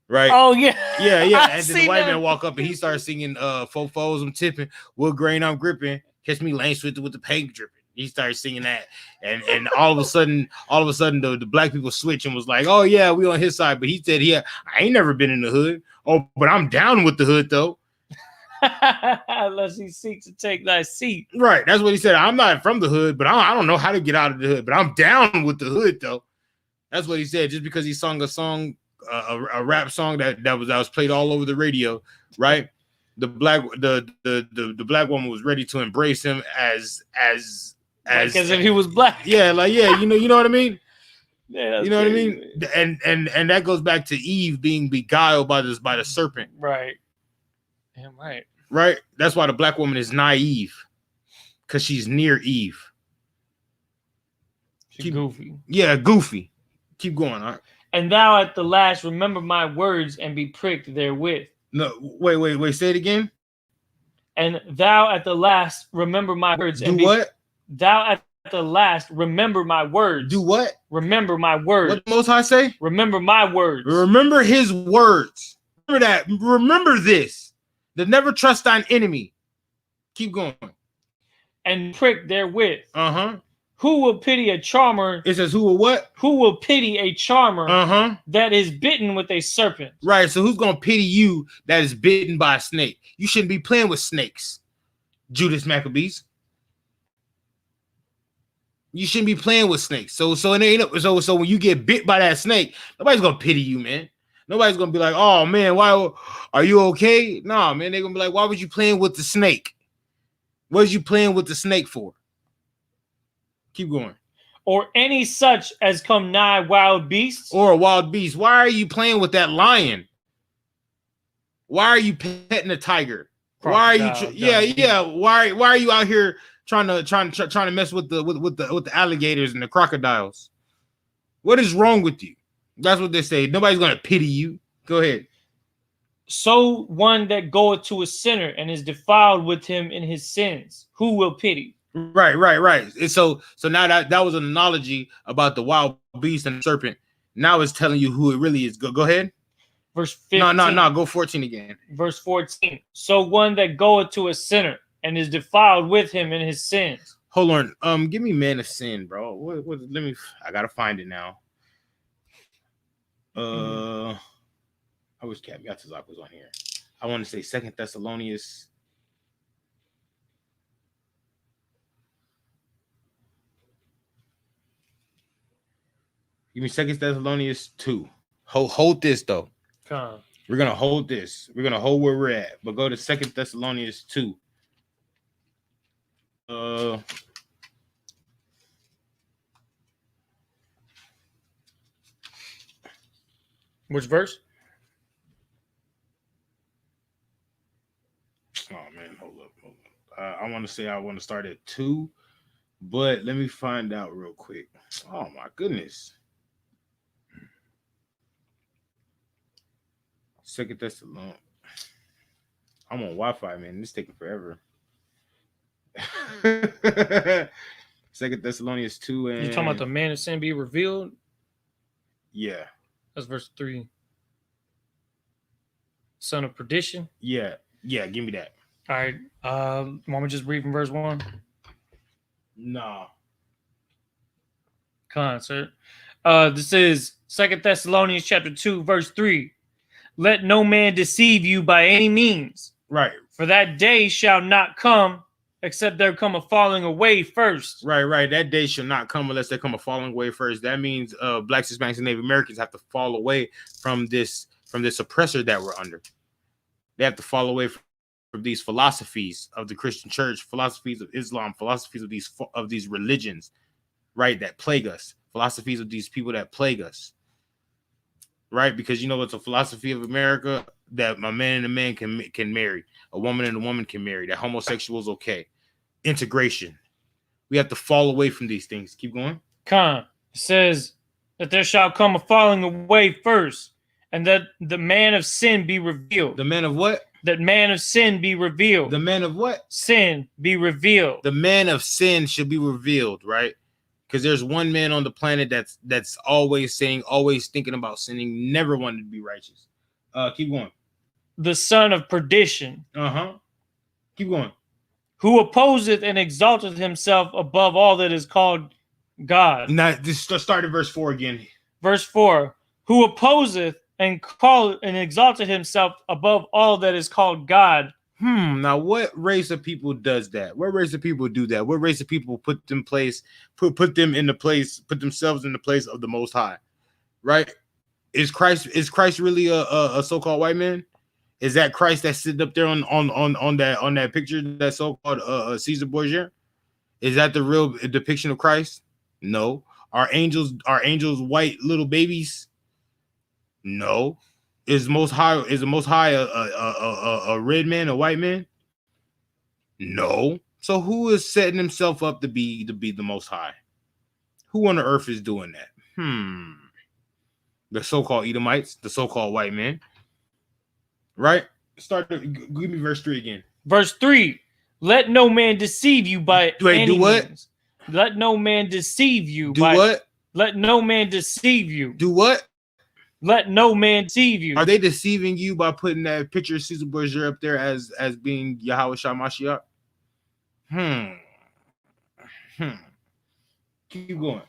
right? Oh yeah, yeah. And then the white man walk up and he starts singing "Fofos I'm tipping, wood grain I'm gripping, catch me lane swifted with the paint dripping." He started singing that, and all of a sudden the black people switch and was like, "Oh yeah, we on his side." But he said, "Yeah, I ain't never been in the hood. Oh, but I'm down with the hood though." Unless he seeks to take thy seat. Right. That's what he said. I'm not from the hood, but I don't know how to get out of the hood, but I'm down with the hood though. That's what he said. Just because he sung a song, a rap song that was played all over the radio, right? The black woman was ready to embrace him as if he was black. Yeah, like yeah, you know what I mean? Yeah, you know crazy. what I mean? And that goes back to Eve being beguiled by the serpent. Right. Damn right. Right? That's why the black woman is naive. Because she's near Eve. She's goofy. Yeah, goofy. Keep going. All right. And thou at the last remember my words and be pricked therewith. No, wait. Say it again. And thou at the last remember my words. Do what? Thou at the last remember my words. Do what? Remember my words. What the Most High say? Remember my words. Remember his words. Remember that. Remember this. The never trust thine enemy. Keep going. And prick therewith. Uh-huh. Who will pity a charmer? It says who will what? Who will pity a charmer uh-huh. that is bitten with a serpent? Right. So who's gonna pity you that is bitten by a snake? You shouldn't be playing with snakes, Judas Maccabees. You shouldn't be playing with snakes. So it ain't so when you get bit by that snake, nobody's gonna pity you, man. Nobody's gonna be like, "Oh man, why are you okay?" Nah, man, they're gonna be like, "Why was you playing with the snake? What was you playing with the snake for?" Keep going. Or any such as come nigh wild beasts. Or a wild beast. Why are you playing with that lion? Why are you petting a tiger? Why are you? Yeah. Why are you out here trying to mess with the alligators and the crocodiles? What is wrong with you? That's what they say. Nobody's gonna pity you. Go ahead. So one that goeth to a sinner and is defiled with him in his sins, who will pity? Right. And so now that was an analogy about the wild beast and the serpent. Now it's telling you who it really is. Go ahead. Verse 15. No. Go 14 again. Verse 14. So one that goeth to a sinner and is defiled with him in his sins. Hold on. Give me Man of Sin, bro. What let me. I gotta find it now. I wish Cap Yatazak was on here. I want to say 2 Thessalonians. Give me 2 Thessalonians 2. Hold this though. Come. We're gonna hold this. We're gonna hold where we're at. But go to 2 Thessalonians 2. Which verse? Oh man, hold up. I want to start at 2, but let me find out real quick. Oh my goodness. 2 Thessalonians. I'm on Wi-Fi, man. This is taking forever. 2 Thessalonians 2 and You talking about the man of sin be revealed? Yeah. That's verse 3. Son of perdition. Yeah. Give me that. All right. Want me to just read from verse 1? No. Come on, sir. This is 2 Thessalonians chapter 2, verse 3. Let no man deceive you by any means. Right. For that day shall not come except there come a falling away first. Right. That day shall not come unless there come a falling away first. That means blacks, Hispanics, and Native Americans have to fall away from this oppressor that we're under. They have to fall away from these philosophies of the Christian church, philosophies of Islam, philosophies of these religions, right, that plague us, philosophies of these people that plague us, right? Because you know what's a philosophy of America? That a man and a man can marry, a woman and a woman can marry, that homosexual is okay, integration. We have to fall away from these things. Keep going. It says that there shall come a falling away first, and that the man of sin be revealed. The man of what? That man of sin be revealed. The man of what? Sin be revealed. The man of sin should be revealed, right? Because there's one man on the planet that's always saying, always thinking about sinning, never wanted to be righteous. Keep going. The son of perdition. Keep going. Who opposeth and exalteth himself above all that is called God. Now, just start at verse 4 again. Verse 4. Who opposeth and exalted himself above all that is called God. Now what race of people does that? What race of people do that? What race of people put themselves in the place of the Most High? Right? Is Christ really a so-called white man? Is that Christ that's sitting up there on that picture, that so-called Caesar Borgia? Is that the real depiction of Christ? No. Are angels white little babies? No. Is the Most High a red man, a white man? No. So who is setting himself up to be the Most High? Who on the earth is doing that? The so-called Edomites, the so-called white men. Right? Give me verse 3 again. Verse 3. Let no man deceive you by any do what? means. Let no man deceive you. Do what? Let no man deceive you. Do what? Let no man deceive you. Are they deceiving you by putting that picture of Caesar Borgia up there as being Yahweh Shah Mashiach? Keep going.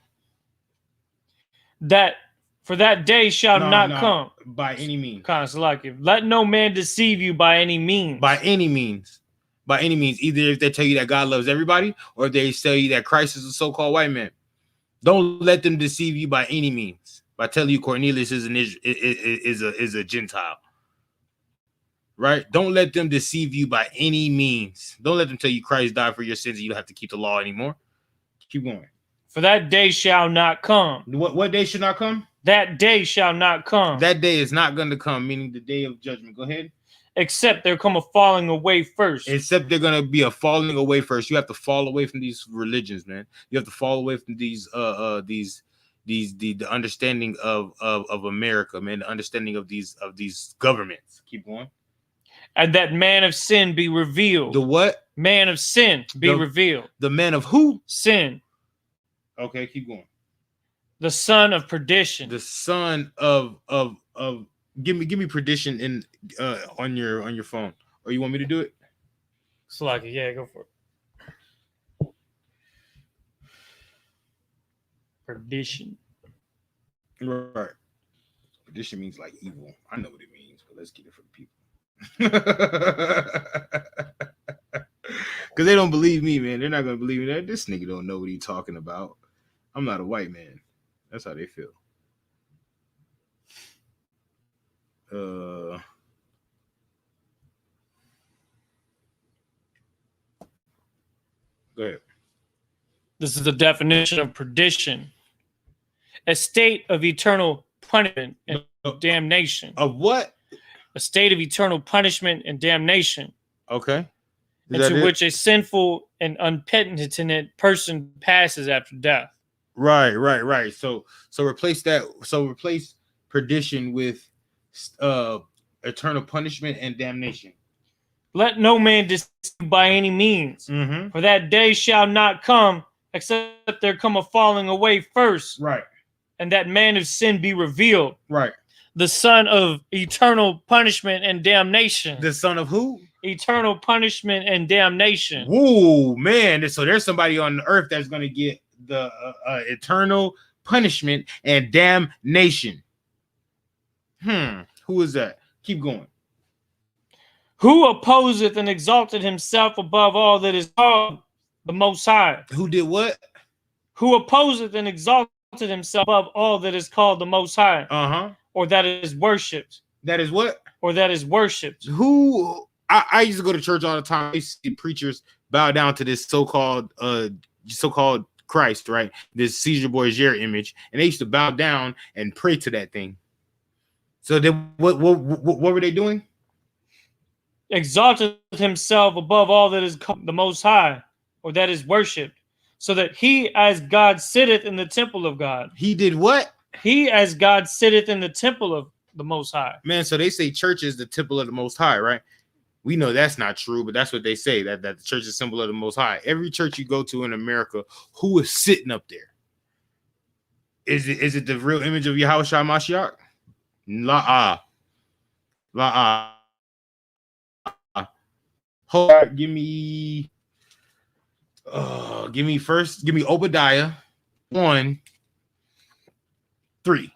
That for that day shall not come by any means. Let no man deceive you by any means. By any means. By any means. Either if they tell you that God loves everybody, or if they tell you that Christ is a so-called white man. Don't let them deceive you by any means. By telling you Cornelius is a Gentile. Right? Don't let them deceive you by any means. Don't let them tell you Christ died for your sins and you don't have to keep the law anymore. Keep going. For that day shall not come. What day should not come? That day shall not come. That day is not going to come, meaning the day of judgment. Go ahead. Except there come a falling away first. Except they're going to be a falling away first. You have to fall away from these religions, man. You have to fall away from the understanding of America, man. The understanding of these governments. Keep going. And that man of sin be revealed. The what? Man of sin be revealed. The man of who? Sin. Okay, keep going. The son of perdition. The son of give me perdition in on your phone. Or you want me to do it? Sluggy, yeah, go for it. Perdition. Right. Perdition means like evil. I know what it means, but let's get it for the people. Because they don't believe me, man. They're not gonna believe me. This nigga don't know what he's talking about. I'm not a white man. That's how they feel. Go ahead. This is the definition of perdition. A state of eternal punishment and damnation. Of what? A state of eternal punishment and damnation. Okay. Into which a sinful and unpenitent person passes after death. Right. So replace that. So replace perdition with eternal punishment and damnation. Let no man deceive by any means, for that day shall not come except there come a falling away first. Right. And that man of sin be revealed. Right. The son of eternal punishment and damnation. The son of who? Eternal punishment and damnation. Whoa, man. So there's somebody on the earth that's going to get the eternal punishment and damnation. Who is that? Keep going. Who opposeth and exalted himself above all that is called the Most High? Who did what? Who opposeth and exalted himself above all that is called the Most High? Uh-huh. Or that is worshipped. That is what? Or that is worshipped. Who I used to go to church all the time. I used to see preachers bow down to this so-called Christ, right? This Caesar Borgia image, and they used to bow down and pray to that thing. So then, what were they doing? Exalted himself above all that is called the Most High, or that is worshipped, so that he as God sitteth in the temple of God. He did what? He as God sitteth in the temple of the Most High. Man, so they say church is the temple of the Most High, right? We know that's not true, but that's what they say, that the church is symbol of the Most High. Every church you go to in America, who is sitting up there? Is it the real image of Yahushua Mashiach? La Hold on, give me Obadiah 1:3.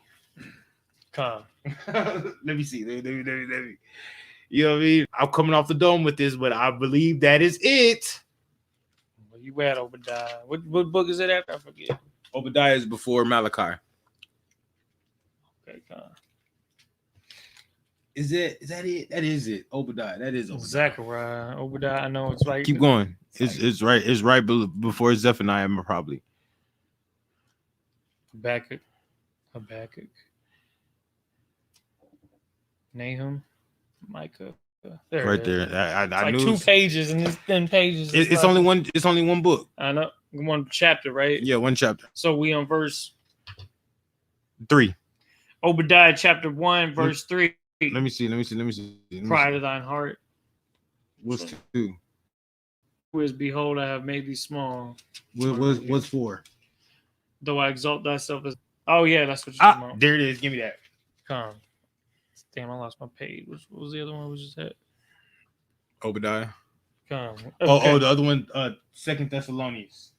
Come. Let me see. Let me. You know what I mean? I'm coming off the dome with this, but I believe that is it. Where you at, Obadiah? What book is it after? I forget. Obadiah is before Malachi. Okay, come. Is that it? That is it. Obadiah. That is Obadiah. Zechariah. Obadiah. I know it's like. Keep going. It's right. It's right before Zephaniah, probably. Habakkuk. Nahum. Micah. There right there. I like knew 2 pages and it's 10 pages. It's only one. It's only one book. I know. One chapter, right? Yeah, one chapter. So we on verse 3. Obadiah chapter 1, verse 3. Let me see. Pride of thine heart. What's 2? Who is, behold, I have made thee small. What's 4? Though I exalt thyself as. Oh yeah, that's what you're talking about. There it is. Give me that. Come. Damn, I lost my page. What was the other one we just had? Obadiah. Come. Okay. Oh, the other one, 2 Thessalonians.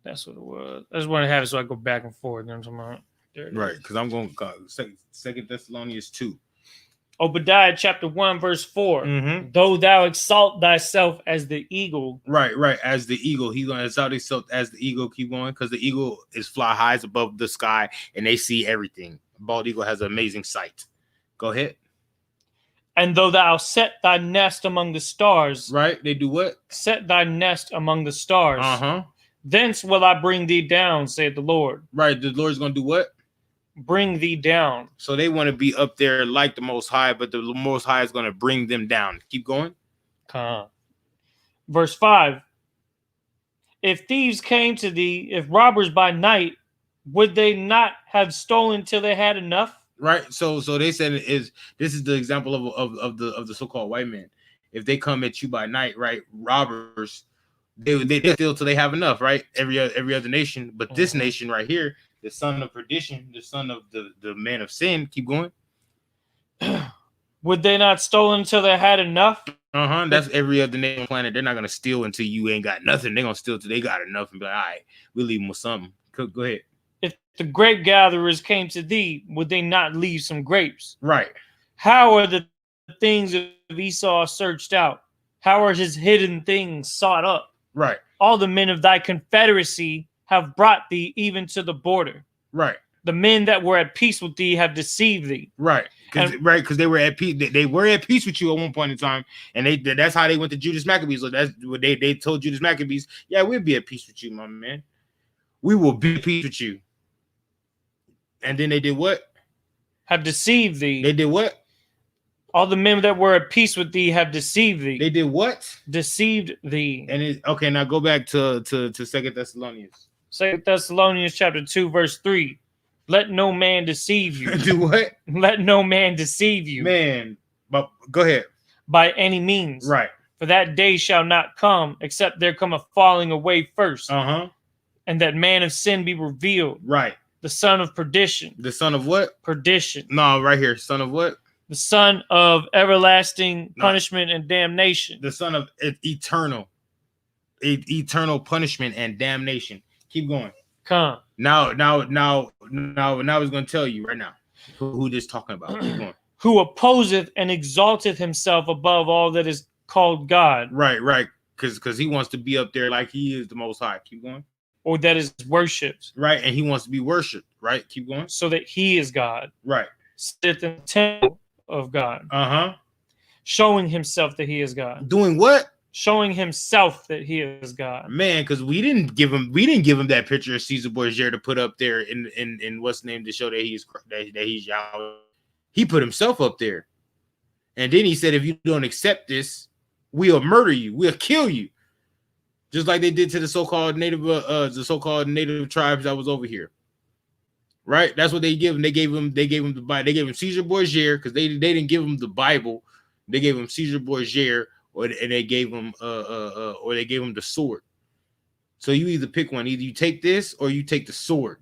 That's what it was. I just want to have it so I go back and forth. You know what I'm talking about? Right, because I'm going to 2 Thessalonians 2. Obadiah chapter 1, verse 4. Mm-hmm. Though thou exalt thyself as the eagle. Right. As the eagle. He's going to exalt himself as the eagle. Keep going, because the eagle is fly highs above the sky, and they see everything. Bald eagle has an amazing sight. Go ahead. And though thou set thy nest among the stars. Right. They do what? Set thy nest among the stars. Uh-huh. Thence will I bring thee down, saith the Lord. Right. The Lord's going to do what? Bring thee down. So they want to be up there like the Most High, but the Most High is going to bring them down. Keep going. Verse 5. If thieves came to thee, if robbers by night, would they not have stolen till they had enough? Right. So they said this is the example of the so-called white man. If they come at you by night, right, robbers, they steal till they have enough, right? Every other nation, but this nation right here, the son of perdition, the son of the man of sin. Keep going. Would they not stolen until they had enough? That's every other nation on the planet. They're not gonna steal until you ain't got nothing. They're gonna steal till they got enough and be like, all right, we'll leave them with something. Go ahead. If the grape gatherers came to thee, would they not leave some grapes? Right. How are the things of Esau searched out? How are his hidden things sought up? Right. All the men of thy confederacy have brought thee even to the border. Right. The men that were at peace with thee have deceived thee. Right. Because they were at peace. They were at peace with you at one point in time, and that's how they went to Judas Maccabees. So that's what they told Judas Maccabees. Yeah, we'll be at peace with you, my man. We will be at peace with you. And then they did what? Have deceived thee. They did what? All the men that were at peace with thee have deceived thee. They did what? Deceived thee. And okay, now go back to 2 Thessalonians. 2 Thessalonians chapter 2, verse 3. Let no man deceive you. Do what? Let no man deceive you. Man, but go ahead. By any means. Right. For that day shall not come, except there come a falling away first. And that man of sin be revealed. Right. The son of perdition. The son of what? Perdition. No, right here. Son of what? The son of everlasting punishment and damnation. The son of eternal punishment and damnation. Keep going. Come. Now he's going to tell you right now who this talking about. Keep going. Who opposeth and exalteth himself above all that is called God. Right. Because he wants to be up there like he is the Most High. Keep going. Or that is worshipped. Right, and he wants to be worshipped. Right, keep going. So that he is God. Right. Sitteth in the temple of God. Showing himself that he is God. Doing what? Showing himself that he is God. Man, because we didn't give him that picture of Caesar Borgia to put up there in what's the name to show that he's Yahweh. He put himself up there. And then he said, if you don't accept this, we'll murder you, we'll kill you. Just like they did to the so-called native tribes that was over here. Right? That's what they give him. They gave him the Bible. They gave him Caesar Borgia because they didn't give him the Bible. They gave him Caesar Borgia, and they gave him the sword. So you either pick one. Either you take this or you take the sword.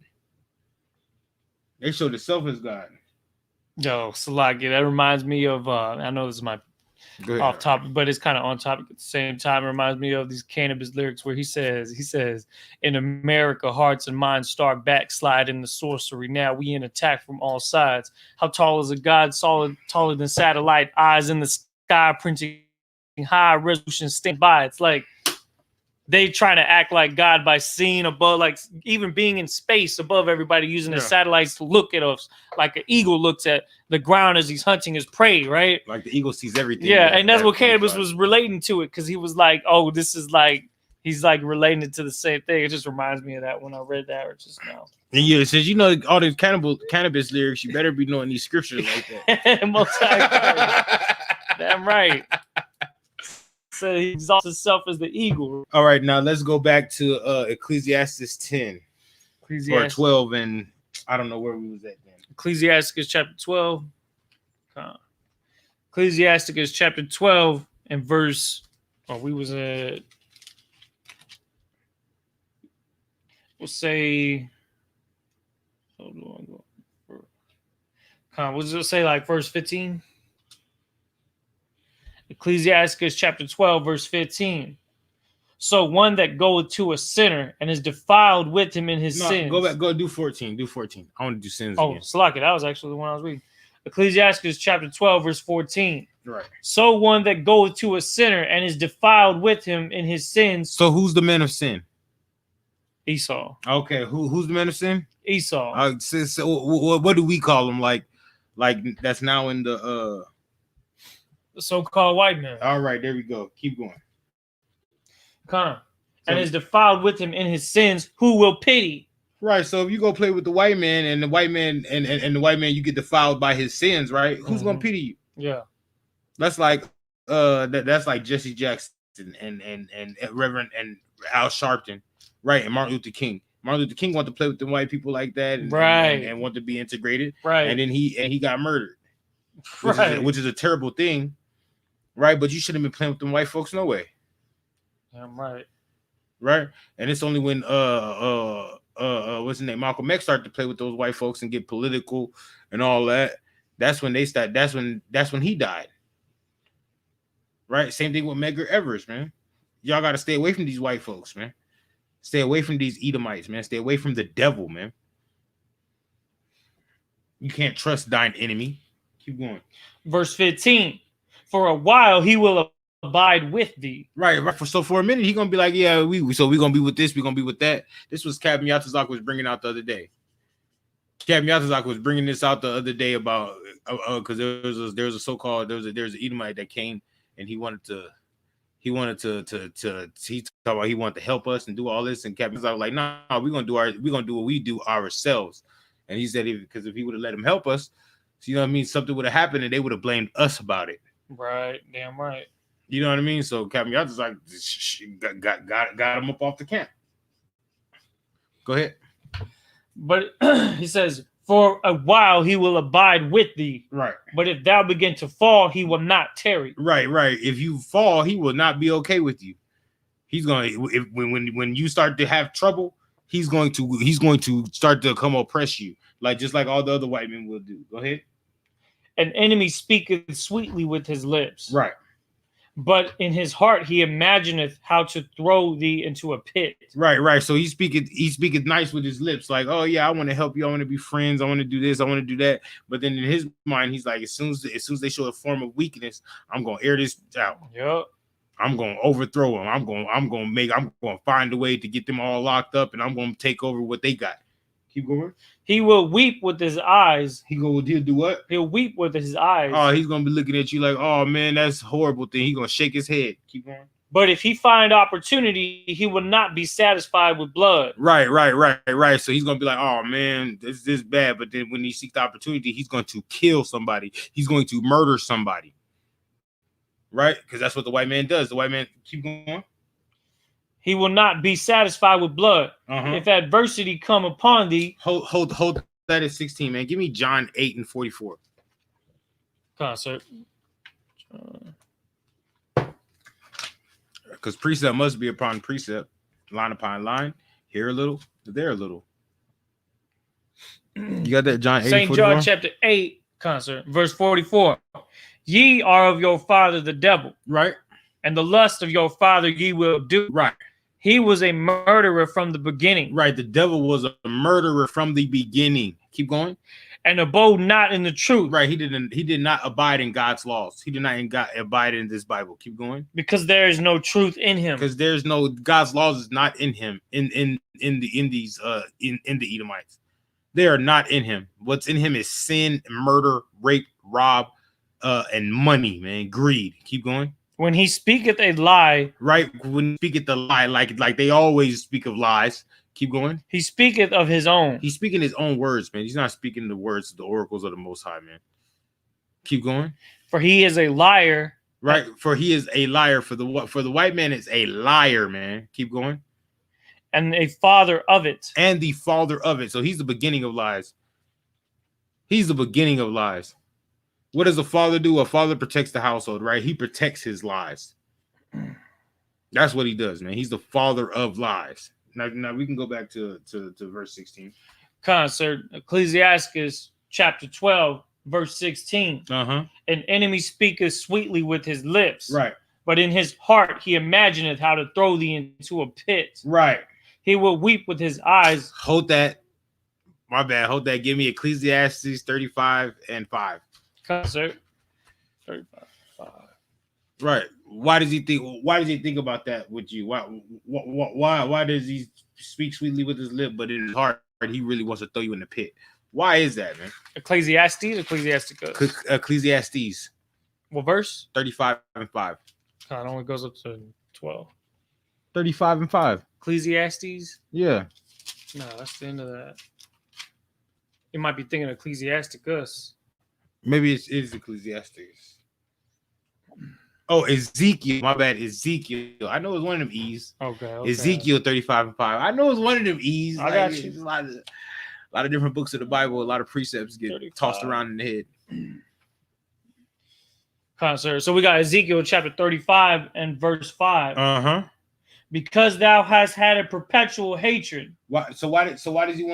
They showed the self as God. Yo, Salaki, that reminds me of I know this is my off topic, but it's kind of on topic at the same time. It reminds me of these Cannabis lyrics where he says, in America, hearts and minds start backslide in the sorcery. Now we in attack from all sides. How tall is a god? Solid, taller than satellite, eyes in the sky, printing high resolution, stand by. It's like they try to act like God by seeing above, like even being in space above everybody, using the satellites to look at us, like an eagle looks at the ground as he's hunting his prey, right? Like the eagle sees everything. Yeah, and that's what Cannabis was relating to it, because he was like, oh, this is like, he's like relating it to the same thing. It just reminds me of that when I read that just now. And yeah, since you know all the cannabis lyrics, you better be knowing these scriptures like that. Most damn right. So he exalts himself as the eagle. All right, now let's go back to Ecclesiastes 10 or 12, and I don't know where we was at then. Ecclesiastes chapter 12. Ecclesiastes chapter 12 and verse. Oh, we was at. We'll say. We'll just say like verse 15. Ecclesiastes chapter 12, verse 15. So one that goeth to a sinner and is defiled with him in his sins. Go back, go do 14. Do 14. I want to do sins again. Oh, Salaki, that was actually the one I was reading. Ecclesiastes chapter 12, verse 14. Right. So one that goeth to a sinner and is defiled with him in his sins. So who's the man of sin? Esau. Okay, who's the man of sin? Esau. So what do we call him? Like that's now in the so-called white man. All right, there we go. Keep going. And is defiled with him in his sins, who will pity? Right. So if you go play with the white man and the white man and the white man, you get defiled by his sins, right? Who's gonna pity you? Yeah. That's like that's like Jesse Jackson and Reverend and Al Sharpton, right? And Martin Luther King. Martin Luther King wanted to play with the white people like that, and want to be integrated, right? And then he got murdered, which is a terrible thing. Right, but you shouldn't have been playing with them white folks, no way. I'm right. Right, and it's only when what's his name, Malcolm X started to play with those white folks and get political and all that. That's when they start. That's when he died. Right, same thing with Medgar Evers, man. Y'all got to stay away from these white folks, man. Stay away from these Edomites, man. Stay away from the devil, man. You can't trust thine enemy. Keep going. Verse 15. For a while he will abide with thee. Right. So for a minute, he's gonna be like, yeah, we're gonna be with this, we're gonna be with that. This was Captain Yatazak was bringing out the other day. Captain Yatazak was bringing this out the other day about because there's a so-called there's an Edomite that came and he wanted to he talked about he wanted to help us and do all this, and Captain Yatazak was like, no, we're gonna do what we do ourselves. And he said because if he would have let him help us, so you know what I mean, something would have happened and they would have blamed us about it. Right, damn right. You know what I mean? So Captain Yatazak like got him up off the camp. Go ahead. But he says, for a while he will abide with thee. Right. But if thou begin to fall, he will not tarry. Right. If you fall, he will not be okay with you. He's going when you start to have trouble, he's going to start to come oppress you, just like all the other white men will do. Go ahead. An enemy speaketh sweetly with his lips. Right. But in his heart he imagineth how to throw thee into a pit. Right. So he speaketh nice with his lips, like, oh yeah, I want to help you, I want to be friends, I want to do this, I want to do that. But then in his mind, he's like, as soon as they show a form of weakness, I'm gonna air this out. Yep. I'm gonna overthrow them. I'm gonna find a way to get them all locked up, and I'm gonna take over what they got. Keep going. He will weep with his eyes. He'll do what? He'll weep with his eyes. Oh, he's gonna be looking at you like, oh man, that's a horrible thing. He's gonna shake his head. Keep going. But if he find opportunity, he will not be satisfied with blood. Right. So he's gonna be like, oh man, this is bad. But then when he seeks the opportunity, he's going to kill somebody. He's going to murder somebody. Right? Because that's what the white man does. The white man, keep going. He will not be satisfied with blood. If adversity come upon thee. Hold that at 16, man. Give me John 8:44. Concert. Because precept must be upon precept, line upon line, here a little, there a little. You got that, John 8:44? St. John chapter 8, concert, verse 44. Ye are of your father the devil. Right. And the lust of your father ye will do. Right. He was a murderer from the beginning. Right. The devil was a murderer from the beginning. Keep going. And abode not in the truth. Right. He did not abide in God's laws. He did not abide in this Bible. Keep going. Because there is no truth in him. Because there's no God's laws is not in him. In the Edomites. They are not in him. What's in him is sin, murder, rape, rob, and money, man. Greed. Keep going. When he speaketh a lie. Right. When he speaketh the lie, like they always speak of lies. Keep going. He speaketh of his own. He's speaking his own words, man. He's not speaking the words of the oracles of the Most High, man. Keep going. For he is a liar. Right. For he is a liar. For the white man, it's a liar, man. Keep going. And a father of it. And the father of it. So he's the beginning of lies. He's the beginning of lies. What does a father do? A father protects the household, right? He protects his lies. That's what he does, man. He's the father of lies. Now we can go back to verse 16. Concert, Ecclesiastes chapter 12, verse 16. An enemy speaketh sweetly with his lips. Right. But in his heart he imagineth how to throw thee into a pit. Right. He will weep with his eyes. Hold that. My bad. Hold that. Give me Ecclesiastes 35:5. Concert. 35:5. Right. Why does he think about that with you? Why does he speak sweetly with his lip, but in his heart he really wants to throw you in the pit? Why is that, man? Ecclesiasticus. Ecclesiastes. What verse? 35:5. It only goes up to 12. 35:5. Ecclesiastes? Yeah. No, that's the end of that. You might be thinking Ecclesiasticus. Maybe it is Ecclesiastes. Oh, Ezekiel. My bad. Ezekiel. I know it's one of them E's. Okay. Ezekiel 35:5. I know it's one of them E's. I got you. A lot of different books of the Bible. A lot of precepts get 35. tossed around in the head. Concert. So we got Ezekiel chapter 35 and verse 5. Because thou hast had a perpetual hatred. Why does he want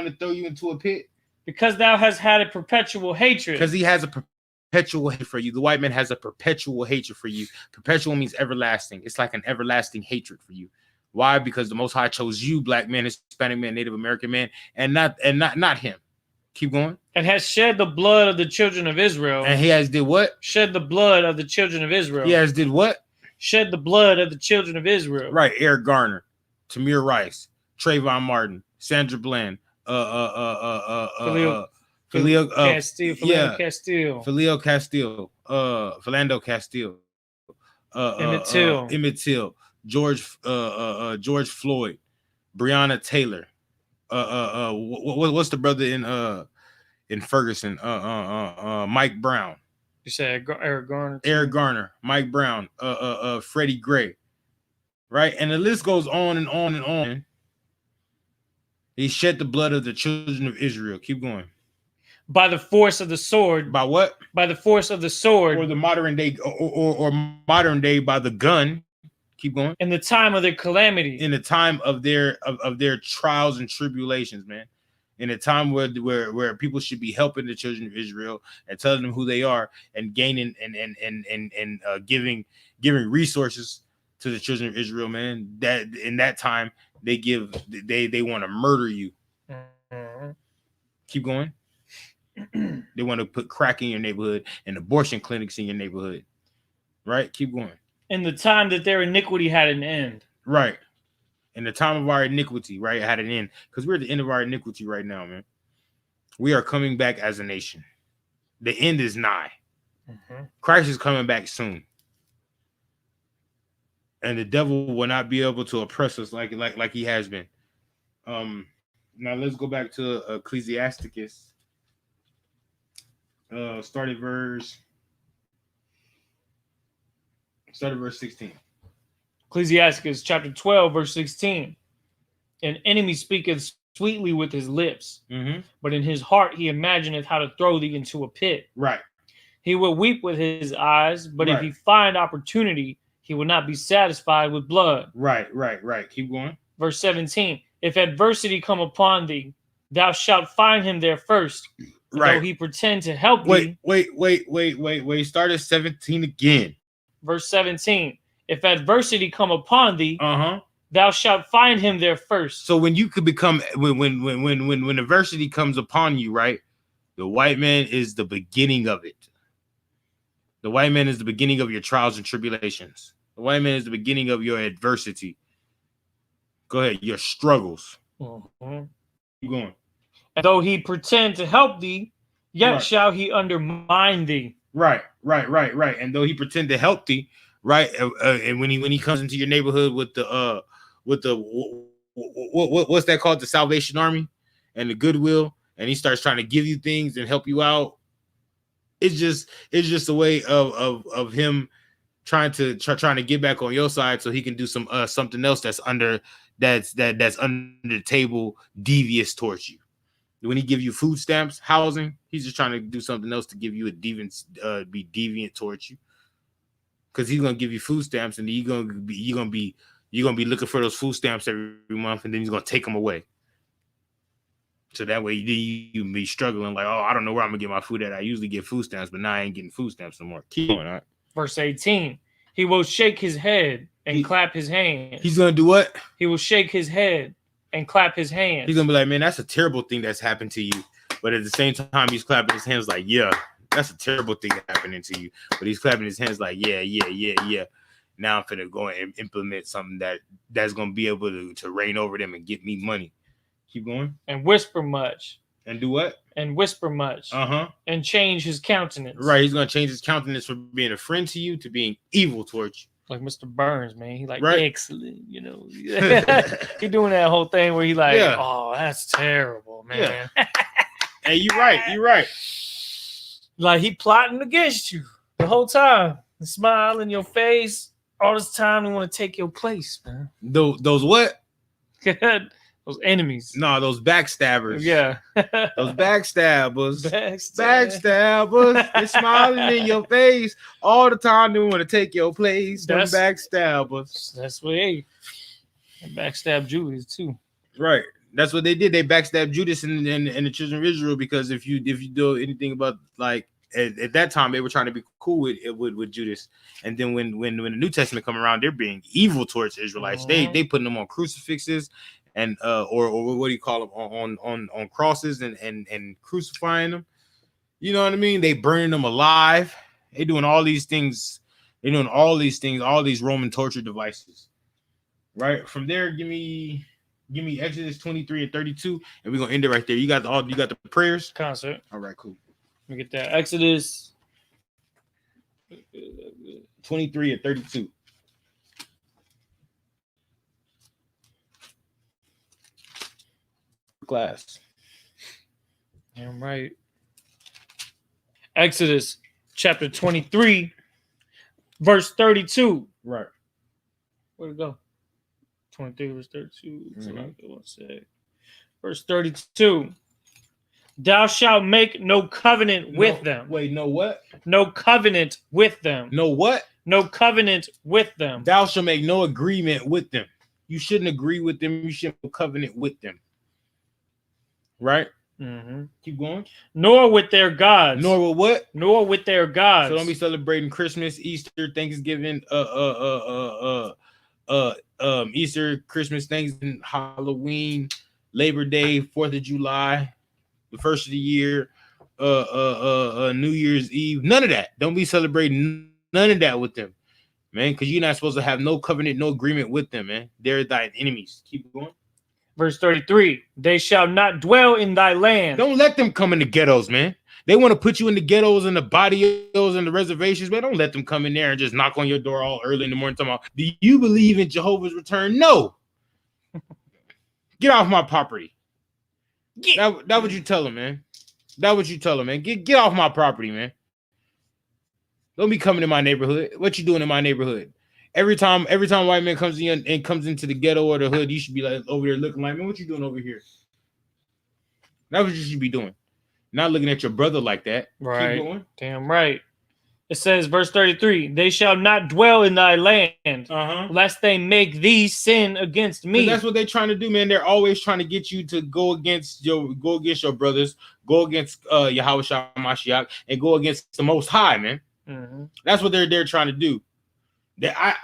to throw you into a pit? Because thou hast had a perpetual hatred. Because he has a perpetual hate for you. The white man has a perpetual hatred for you. Perpetual means everlasting. It's like an everlasting hatred for you. Why? Because the Most High chose you, black man, Hispanic man, Native American man, and not him. Keep going. And has shed the blood of the children of Israel. And he has did what? Shed the blood of the children of Israel. He has did what? Shed the blood of the children of Israel. Right. Eric Garner, Tamir Rice, Trayvon Martin, Sandra Bland, Philando Castile, Emmett Till, George Floyd, Breonna Taylor, what's the brother in Ferguson? Mike Brown. You said Eric Garner. Eric Garner, Mike Brown, Freddie Gray, right? And the list goes on and on and on. He shed the blood of the children of Israel. Keep going. By the force of the sword. By what? By the force of the sword. Or the modern day, or modern day by the gun. Keep going. In the time of their calamity. In the time of their trials and tribulations, man. In a time where people should be helping the children of Israel and telling them who they are and gaining and giving resources to the children of Israel, man. That in that time they want to murder you. Keep going. They want to put crack in your neighborhood and abortion clinics in your neighborhood. Right? Keep going. In the time that their iniquity had an end. Right. In the time of our iniquity, right, had an end. Because we're at the end of our iniquity right now, man. We are coming back as a nation. The end is nigh. Mm-hmm. Christ is coming back soon. And the devil will not be able to oppress us like he has been. Now let's go back to Ecclesiasticus. Start at verse 16. Ecclesiasticus chapter 12, verse 16. An enemy speaketh sweetly with his lips, but in his heart he imagineth how to throw thee into a pit. Right. He will weep with his eyes, but if Right. he find opportunity, he will not be satisfied with blood. Right. Keep going. Verse 17. If adversity come upon thee, thou shalt find him there first. Right. Though he pretend to help Wait. thee. Start at 17 again. Verse 17. If adversity come upon thee, thou shalt find him there first. So when you could become when adversity comes upon you, right? The white man is the beginning of it. The white man is the beginning of your trials and tribulations. The white man is the beginning of your adversity. Go ahead, your struggles. Keep going. And though he pretend to help thee, yet Right. shall he undermine thee. Right. And though he pretend to help thee, right? And when he comes into your neighborhood with the what's that called? The Salvation Army and the Goodwill, and he starts trying to give you things and help you out. It's just a way of him trying to get back on your side so he can do something else that's under the table, devious towards you. When he give you food stamps, housing, he's just trying to do something else to give you be deviant towards you. Because he's gonna give you food stamps, and you're gonna be looking for those food stamps every month, and then he's gonna take them away. So that way you be struggling like, oh, I don't know where I'm gonna get my food at. I usually get food stamps, but now I ain't getting food stamps no more. Keep going, all right? Verse 18. He will shake his head and clap his hands. He's gonna do what? He will shake his head and clap his hands. He's gonna be like, man, that's a terrible thing that's happened to you. But at the same time, he's clapping his hands like, yeah, that's a terrible thing happening to you. But he's clapping his hands like, yeah. Now I'm finna go and implement something that's gonna be able to reign over them and get me money. Keep going. And whisper much. And do what? And whisper much. And change his countenance. Right, he's gonna change his countenance from being a friend to you to being evil towards you. Like Mr. Burns, man. He like, right. Excellent, you know. He doing that whole thing where he like, oh, that's terrible, man. Yeah. Hey, you're right. Like he plotting against you the whole time. The smile in your face. All this time they want to take your place, man. Those what? Those enemies. No, those backstabbers. Yeah. Those backstabbers. Backstabbers. They're smiling in your face all the time. They want to take your place. Those backstabbers. That's what they backstab Judas too. Right. That's what they did. They backstabbed Judas and the children of Israel, because if you do anything about, like, at that time they were trying to be cool with Judas, and then when the New Testament come around, they're being evil towards Israelites. They putting them on crucifixes and or what do you call them, on crosses and crucifying them. You know what I mean? They burning them alive. They doing all these things. They're doing all these things, all these Roman torture devices. Right from there, give me Exodus 23 and 32, and we're gonna end it right there. You got the prayers concert. All right, cool. Let me get that. Exodus 23 and 32. Class. I'm right. Exodus chapter 23, verse 32. Right. Where'd it go? 23, verse 32. One sec. Verse 32. Thou shalt make no covenant with them. Wait, no what? No covenant with them. No what? No covenant with them. Thou shalt make no agreement with them. You shouldn't agree with them. You shouldn't covenant with them. Right? Mm-hmm. Keep going. Nor with their gods. Nor with what? Nor with their gods. So don't be celebrating Christmas, Easter, Thanksgiving, Easter, Christmas, Thanksgiving, Halloween, Labor Day, 4th of July, the first of the year, New Year's Eve. None of that. Don't be celebrating none of that with them, man, because you're not supposed to have no covenant, no agreement with them, man. They're thy enemies. Keep going. Verse 33, they shall not dwell in thy land. Don't let them come in the ghettos, man. They want to put you in the ghettos and the barrios and the reservations, man. Don't let them come in there and just knock on your door all early in the morning talking about, do you believe in Jehovah's return? No. Get off my property. That what you tell them, man. That what you tell them, man. Get off my property, man. Don't be coming in my neighborhood. What you doing in my neighborhood? Every time a white man comes in and comes into the ghetto or the hood, you should be like over there looking like, man, what you doing over here? That's what you should be doing. Not looking at your brother like that. Right. Keep going. Damn right. It says, verse 33, they shall not dwell in thy land, lest they make thee sin against me. That's what they're trying to do, man. They're always trying to get you to go against your brothers, go against Yahweh Shah Mashiach, and go against the Most High, man. That's what they're trying to do. I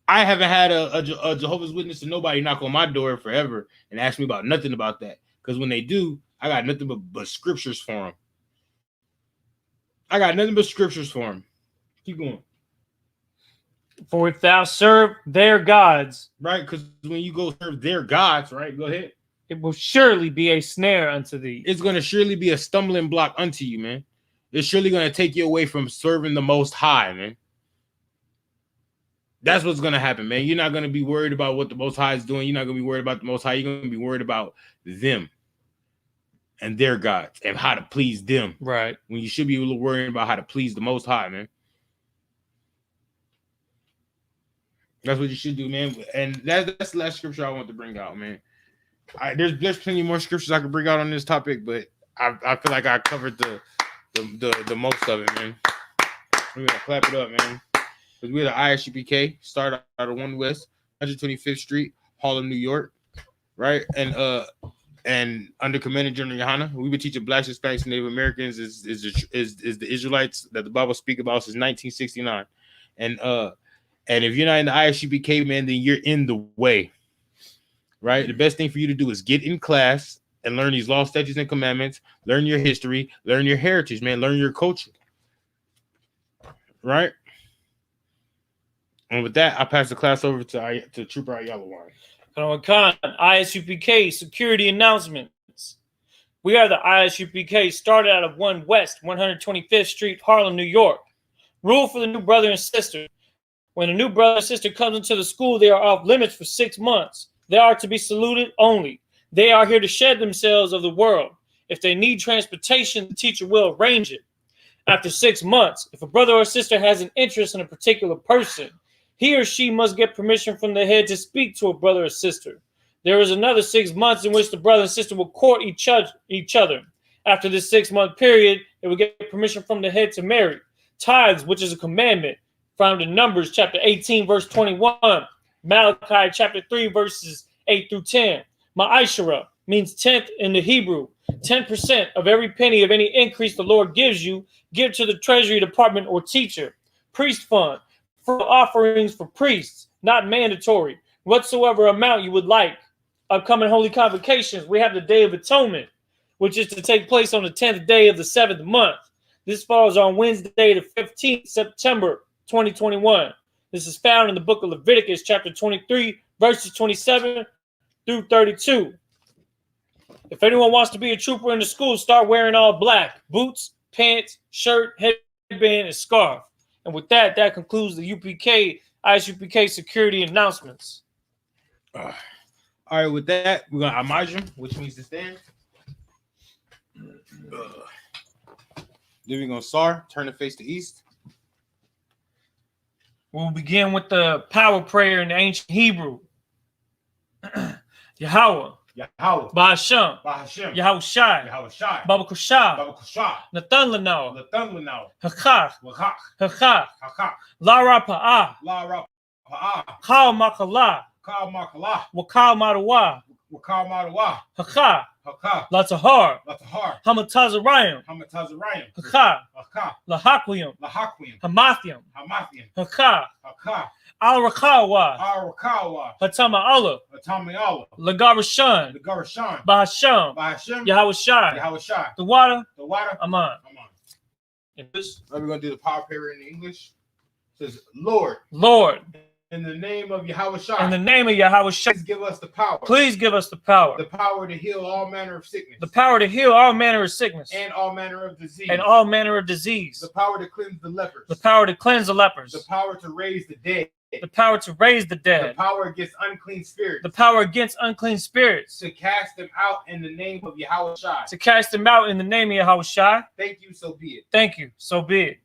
haven't had a Jehovah's Witness or nobody knock on my door forever and ask me about nothing about that. Because when they do, I got nothing but scriptures for them. I got nothing but scriptures for them. Keep going. For if thou serve their gods, right? Because when you go serve their gods, right? Go ahead. It will surely be a snare unto thee. It's going to surely be a stumbling block unto you, man. It's surely going to take you away from serving the Most High, man. That's what's going to happen, man. You're not going to be worried about what the Most High is doing. You're not going to be worried about the Most High. You're going to be worried about them and their gods and how to please them. Right. When you should be worrying about how to please the Most High, man. That's what you should do, man. And that's the last scripture I want to bring out, man. There's plenty more scriptures I could bring out on this topic, but I feel like I covered the most of it, man. We're gonna clap it up, man. Because we're the I.S.U.P.K. Start out of 1 West, 125th Street, Harlem, New York, right? And under Commander General Yohana, we've been teaching Blacks, Hispanics, and Native Americans is the Israelites that the Bible speaks about since 1969, and if you're not in the I.S.U.P.K, man, then you're in the way, right? The best thing for you to do is get in class and learn these laws, statutes, and commandments. Learn your history. Learn your heritage, man. Learn your culture, right? And with that, I pass the class over to Trooper Ayalawan. Khan, I.S.U.P.K. security announcements. We are the I.S.U.P.K. started out of 1 West, 125th Street, Harlem, New York. Rule for the new brother and sister. When a new brother and sister comes into the school, they are off limits for 6 months. They are to be saluted only. They are here to shed themselves of the world. If they need transportation, the teacher will arrange it. After 6 months, if a brother or sister has an interest in a particular person, he or she must get permission from the head to speak to a brother or sister. There is another 6 months in which the brother and sister will court each other. After this 6-month period, they will get permission from the head to marry. Tithes, which is a commandment, found in Numbers chapter 18, verse 21, Malachi chapter 3, verses 8 through 10. Ma'ashara means 10th in the Hebrew. 10% of every penny of any increase the Lord gives you, give to the treasury department or teacher. Priest fund, for offerings for priests, not mandatory. Whatsoever amount you would like. Upcoming holy convocations, we have the Day of Atonement, which is to take place on the 10th day of the 7th month. This falls on Wednesday, the 15th September, 2021. This is found in the book of Leviticus, chapter 23, verses 27 through 32. If anyone wants to be a trooper in the school, start wearing all black: boots, pants, shirt, headband, and scarf. And with that, that concludes the UPK, I.S.U.P.K. security announcements. All right, with that, we're going to Amajim, which means to stand. Then we're going to Sar, turn the face to east. We'll begin with the power prayer in the ancient Hebrew. Yahweh. Yahweh. Ba'Hashem. Ba'Hashem. Yahweh Shai. Yahweh Shai. Baba Kushah. Baba Kushah. Nathan Lanao. Nathan Lanao. Hakach. Wakach. Hakach. Hakach. La Rapa'ah. La Rapa'ah. Kal Makala. Kal Makala. Wakal Madawa. Wakal Madawa. Hakach. Hakach. La Tahar. La Tahar. Hamatazarayim. Hamatazarayim. Hakach. Hakach. La Hakwiyam. La Hakwiyam. Hamathiam. Hamathiam. Hakach. Hakach. Al Rakawa. Arakawa. Hatama Allah. Atami Allah. Lagarashan. The Garashan. Ba'Hashem. Ba'Hashem. Yahweh Shai. Yahweh Shai. The water. The water. Aman. Aman. And this, Now we're going to do the power prayer in English. It says, Lord. Lord. In the name of I.S.U.P.K. In the name of I.S.U.P.K. Please give us the power. Please give us the power. The power to heal all manner of sickness. The power to heal all manner of sickness. And all manner of disease. And all manner of disease. The power to cleanse the lepers. The power to cleanse the lepers. The power to raise the dead. The power to raise the dead. The power against unclean spirits. The power against unclean spirits. To cast them out in the name of I.S.U.P.K. To cast them out in the name of I.S.U.P.K. Thank you, so be it. Thank you, so be it.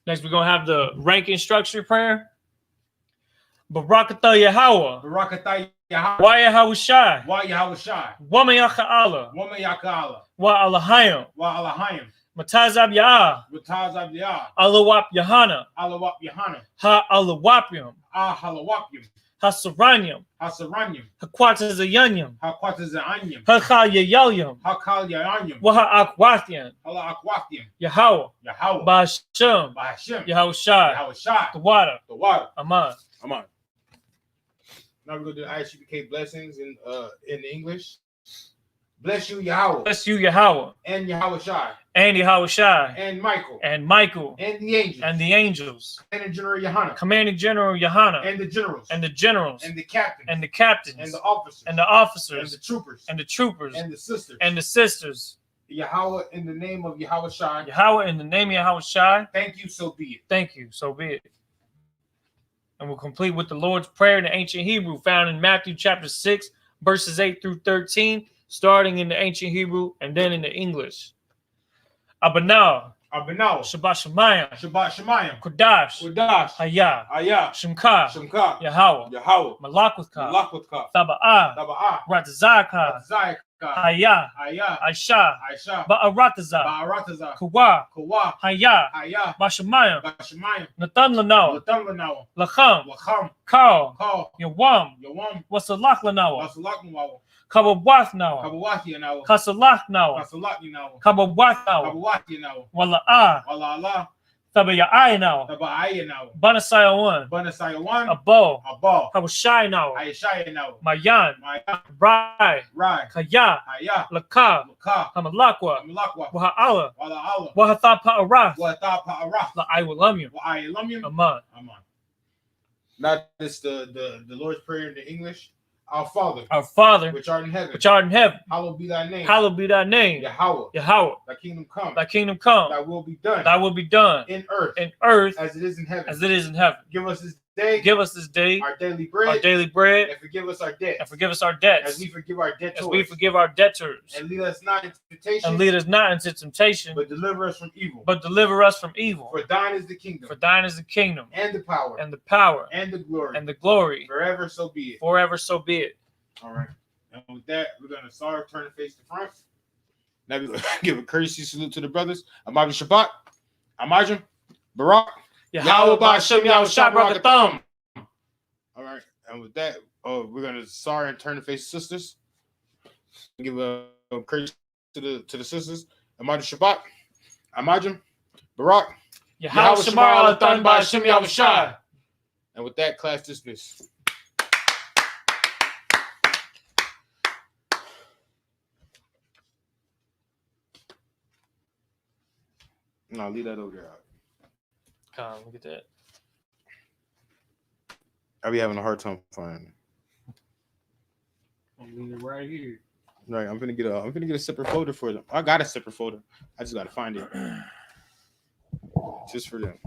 Next, we're going to have the ranking structure prayer. Barakatah Yahweh. Barakatah Yahweh. Wa Yahweh. Wa Yahweh. Wama Yaka'ala. Wama Yaka'ala. Wa Alahayim. Wa Alahayim. Matazab Ya'ah. Matazab Ya'ah. Alawap Yahana. Alawap Yahana. Ha Alawapyam. Halawapyam. Hasaranyam. Hasaranyam. Hakwatazayanyam. Hakwatazayanyam. Hakal Yayalyam. Hakal Yayanyam. Waha Akwathian. Hala Akwathiyam. Yahweh. Yahweh. Ba'ashem. Ba'ashem. Yahushai. Yahushai. The water. The water. Aman. Aman. Now we're going to do the I.S.U.P.K. blessings in English. Bless you, Yahweh. Bless you, Yahweh. And Yahushai. And Yahushai. And Michael. And Michael. And the angels. And the angels. Commanding General Yohana. Commanding General Yohana. And the generals. And the generals. And the captains. And the captains. And the officers. And the officers. And the troopers. And the troopers. And the sisters. And the sisters. Yahweh, in the name of Yahushai. Yahweh, in the name of Yahushai. Thank you, so be it. Thank you, so be it. And we'll complete with the Lord's Prayer in the ancient Hebrew, found in Matthew chapter 6, verses 8 through 13, starting in the ancient Hebrew and then in the English. Abanah. Abanah. Shabbat Shemayim. Shabbat Shemayim. Kodash. Kodash. Hayah. Hayah. Shemka. Shemka. Yahweh. Yahweh. Malakuthka. Malakuthka. Taba'ah. Taba'ah. Ratazaka. Ratazaka. Hayah. Hayah. Aisha. Aisha. Ba'arataza. Ba'arataza. Kawa. Kawa. Hayah. Hayah. Bashemayim. Bashemayim. Natan Lanawa. Natan Lanawa. Lacham. Lacham. Kal. Kal. Yawam. Yawam. Wasalach Lanawa. Wasalach Lanawa. Kabawath Nawa. Kabawathi Nawa. Kasalach Nawa. Kasalach Nawa. Kabawath Nawa. Kabawathi Nawa. Wala'ah. Wala'ah. Taba'ai Nawa. Taba'ai Nawa. Banasayawan. Banasayawan. Abo. Abo. Kabushai Nawa. Aishai Nawa. Mayan. Mayan. Rai. Rai. Kaya. Kaya. Laka. Laka. Kamalakwa. Kamalakwa. Waha'ala. Wala'ala. Wahatha Pa'arath. Wahatha Pa'arath. La'aiwalamyam. La'aiwalamyam. Aman. Aman. Now this the Lord's Prayer in the English. Our Father, which art in heaven, hallowed be thy name. Hallowed be thy name. Yahweh. Yahweh. Thy kingdom come. Thy kingdom come. Thy will be done. Thy will be done. In earth. In earth. As it is in heaven. As it is in heaven. Give us this day. Give us this day. Our daily bread. Our daily bread. And forgive us our debts. And forgive us our debts. As we forgive our debtors. As we forgive our debtors. And lead us not into temptation. And lead us not into temptation. But deliver us from evil. But deliver us from evil. For thine is the kingdom. For thine is the kingdom. And the power. And the power. And the glory. And the glory. Forever so be it. Forever so be it. All right. And with that, we're going to start turning face to front. Now we're going to give a courtesy salute to the brothers. Amadu Shabbat, Amajim, Barak, Yahweh Ba'ashem Yahushai Barakatham. All right. And with that, we're going to start and turn the face to sisters. Give a courtesy to the sisters. Amadu Shabbat, Amajim, Barak, Yahweh Shemar Alathan Ba'ashem Yahushai. And with that, class dismissed. No, leave that over there. Come on, look at that. I be having a hard time finding it. I'm leaving it right here. Right, I'm gonna get a separate folder for them. I got a separate folder. I just gotta find it. Just for them.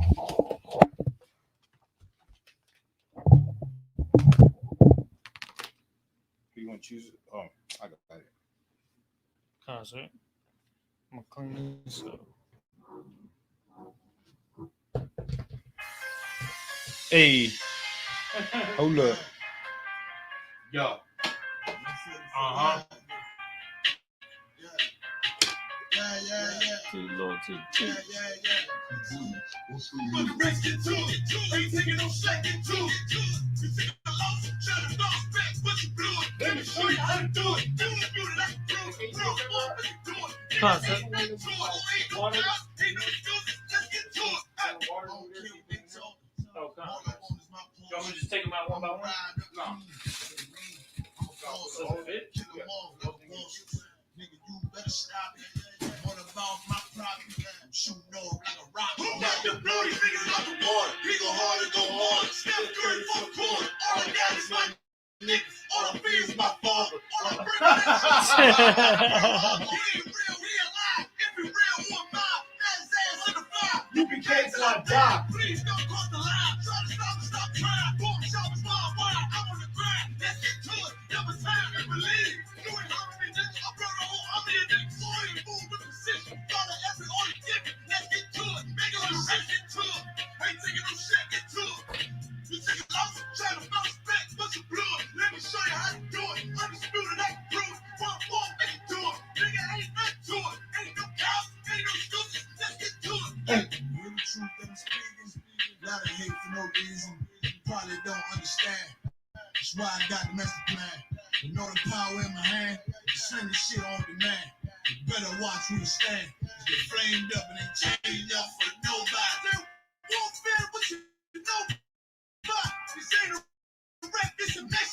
You want to choose it? Oh, I got it. Concert. I'm gonna clean this up. Hey, hold up. Yo. Yeah. To the Lord, to the Yeah. But the rest get to it. Ain't taking no slack, get to it. You take a loss, shut it off back, but you blew it. Let me show you how to do it. Do it, do it, like you do it. Do it. Concert. Ain't no excuses, let's get to it. Oh, God. You want me to just take them out one by one? No. Does it fit? Nigga, you better stop it. What about my problem? I'm shooting off like a rocket. about to blow these niggas out the water. He go hard and go hard. Steph Curry for the quarter. All I got is my niggas. All I fear is my father. All I bring is he ain't real, he alive. If he real, one mile. That's his ass in the fire. U.P.K till I die. Please don't cross the line. Try to stop trying. Boom, shot was my wine. I'm on the grind. Let's get to it. Never time and believe. You ain't hungry, nigga. I brought a whole army of niggas. So I ain't moving with precision. Got every order given. Let's get to it. Make it shit, get to it. Ain't taking no shit, get to it. You take a loss, try to bounce back, bust your blood. Let me show you how to do it. Undisputed, I can prove it. One more, make it do it. Nigga, ain't nothing to it. Ain't no cows, ain't no excuses. Let's get to it. Hey, you the truth that I'm speaking. Lot of hate for no reason. You probably don't understand. That's why I got the master plan. You know the power in my hand. Send the shit on demand. You better watch who you stand. Get flamed up and ain't changed up for nobody. Won't spare what you know. This ain't a rap, this a mess.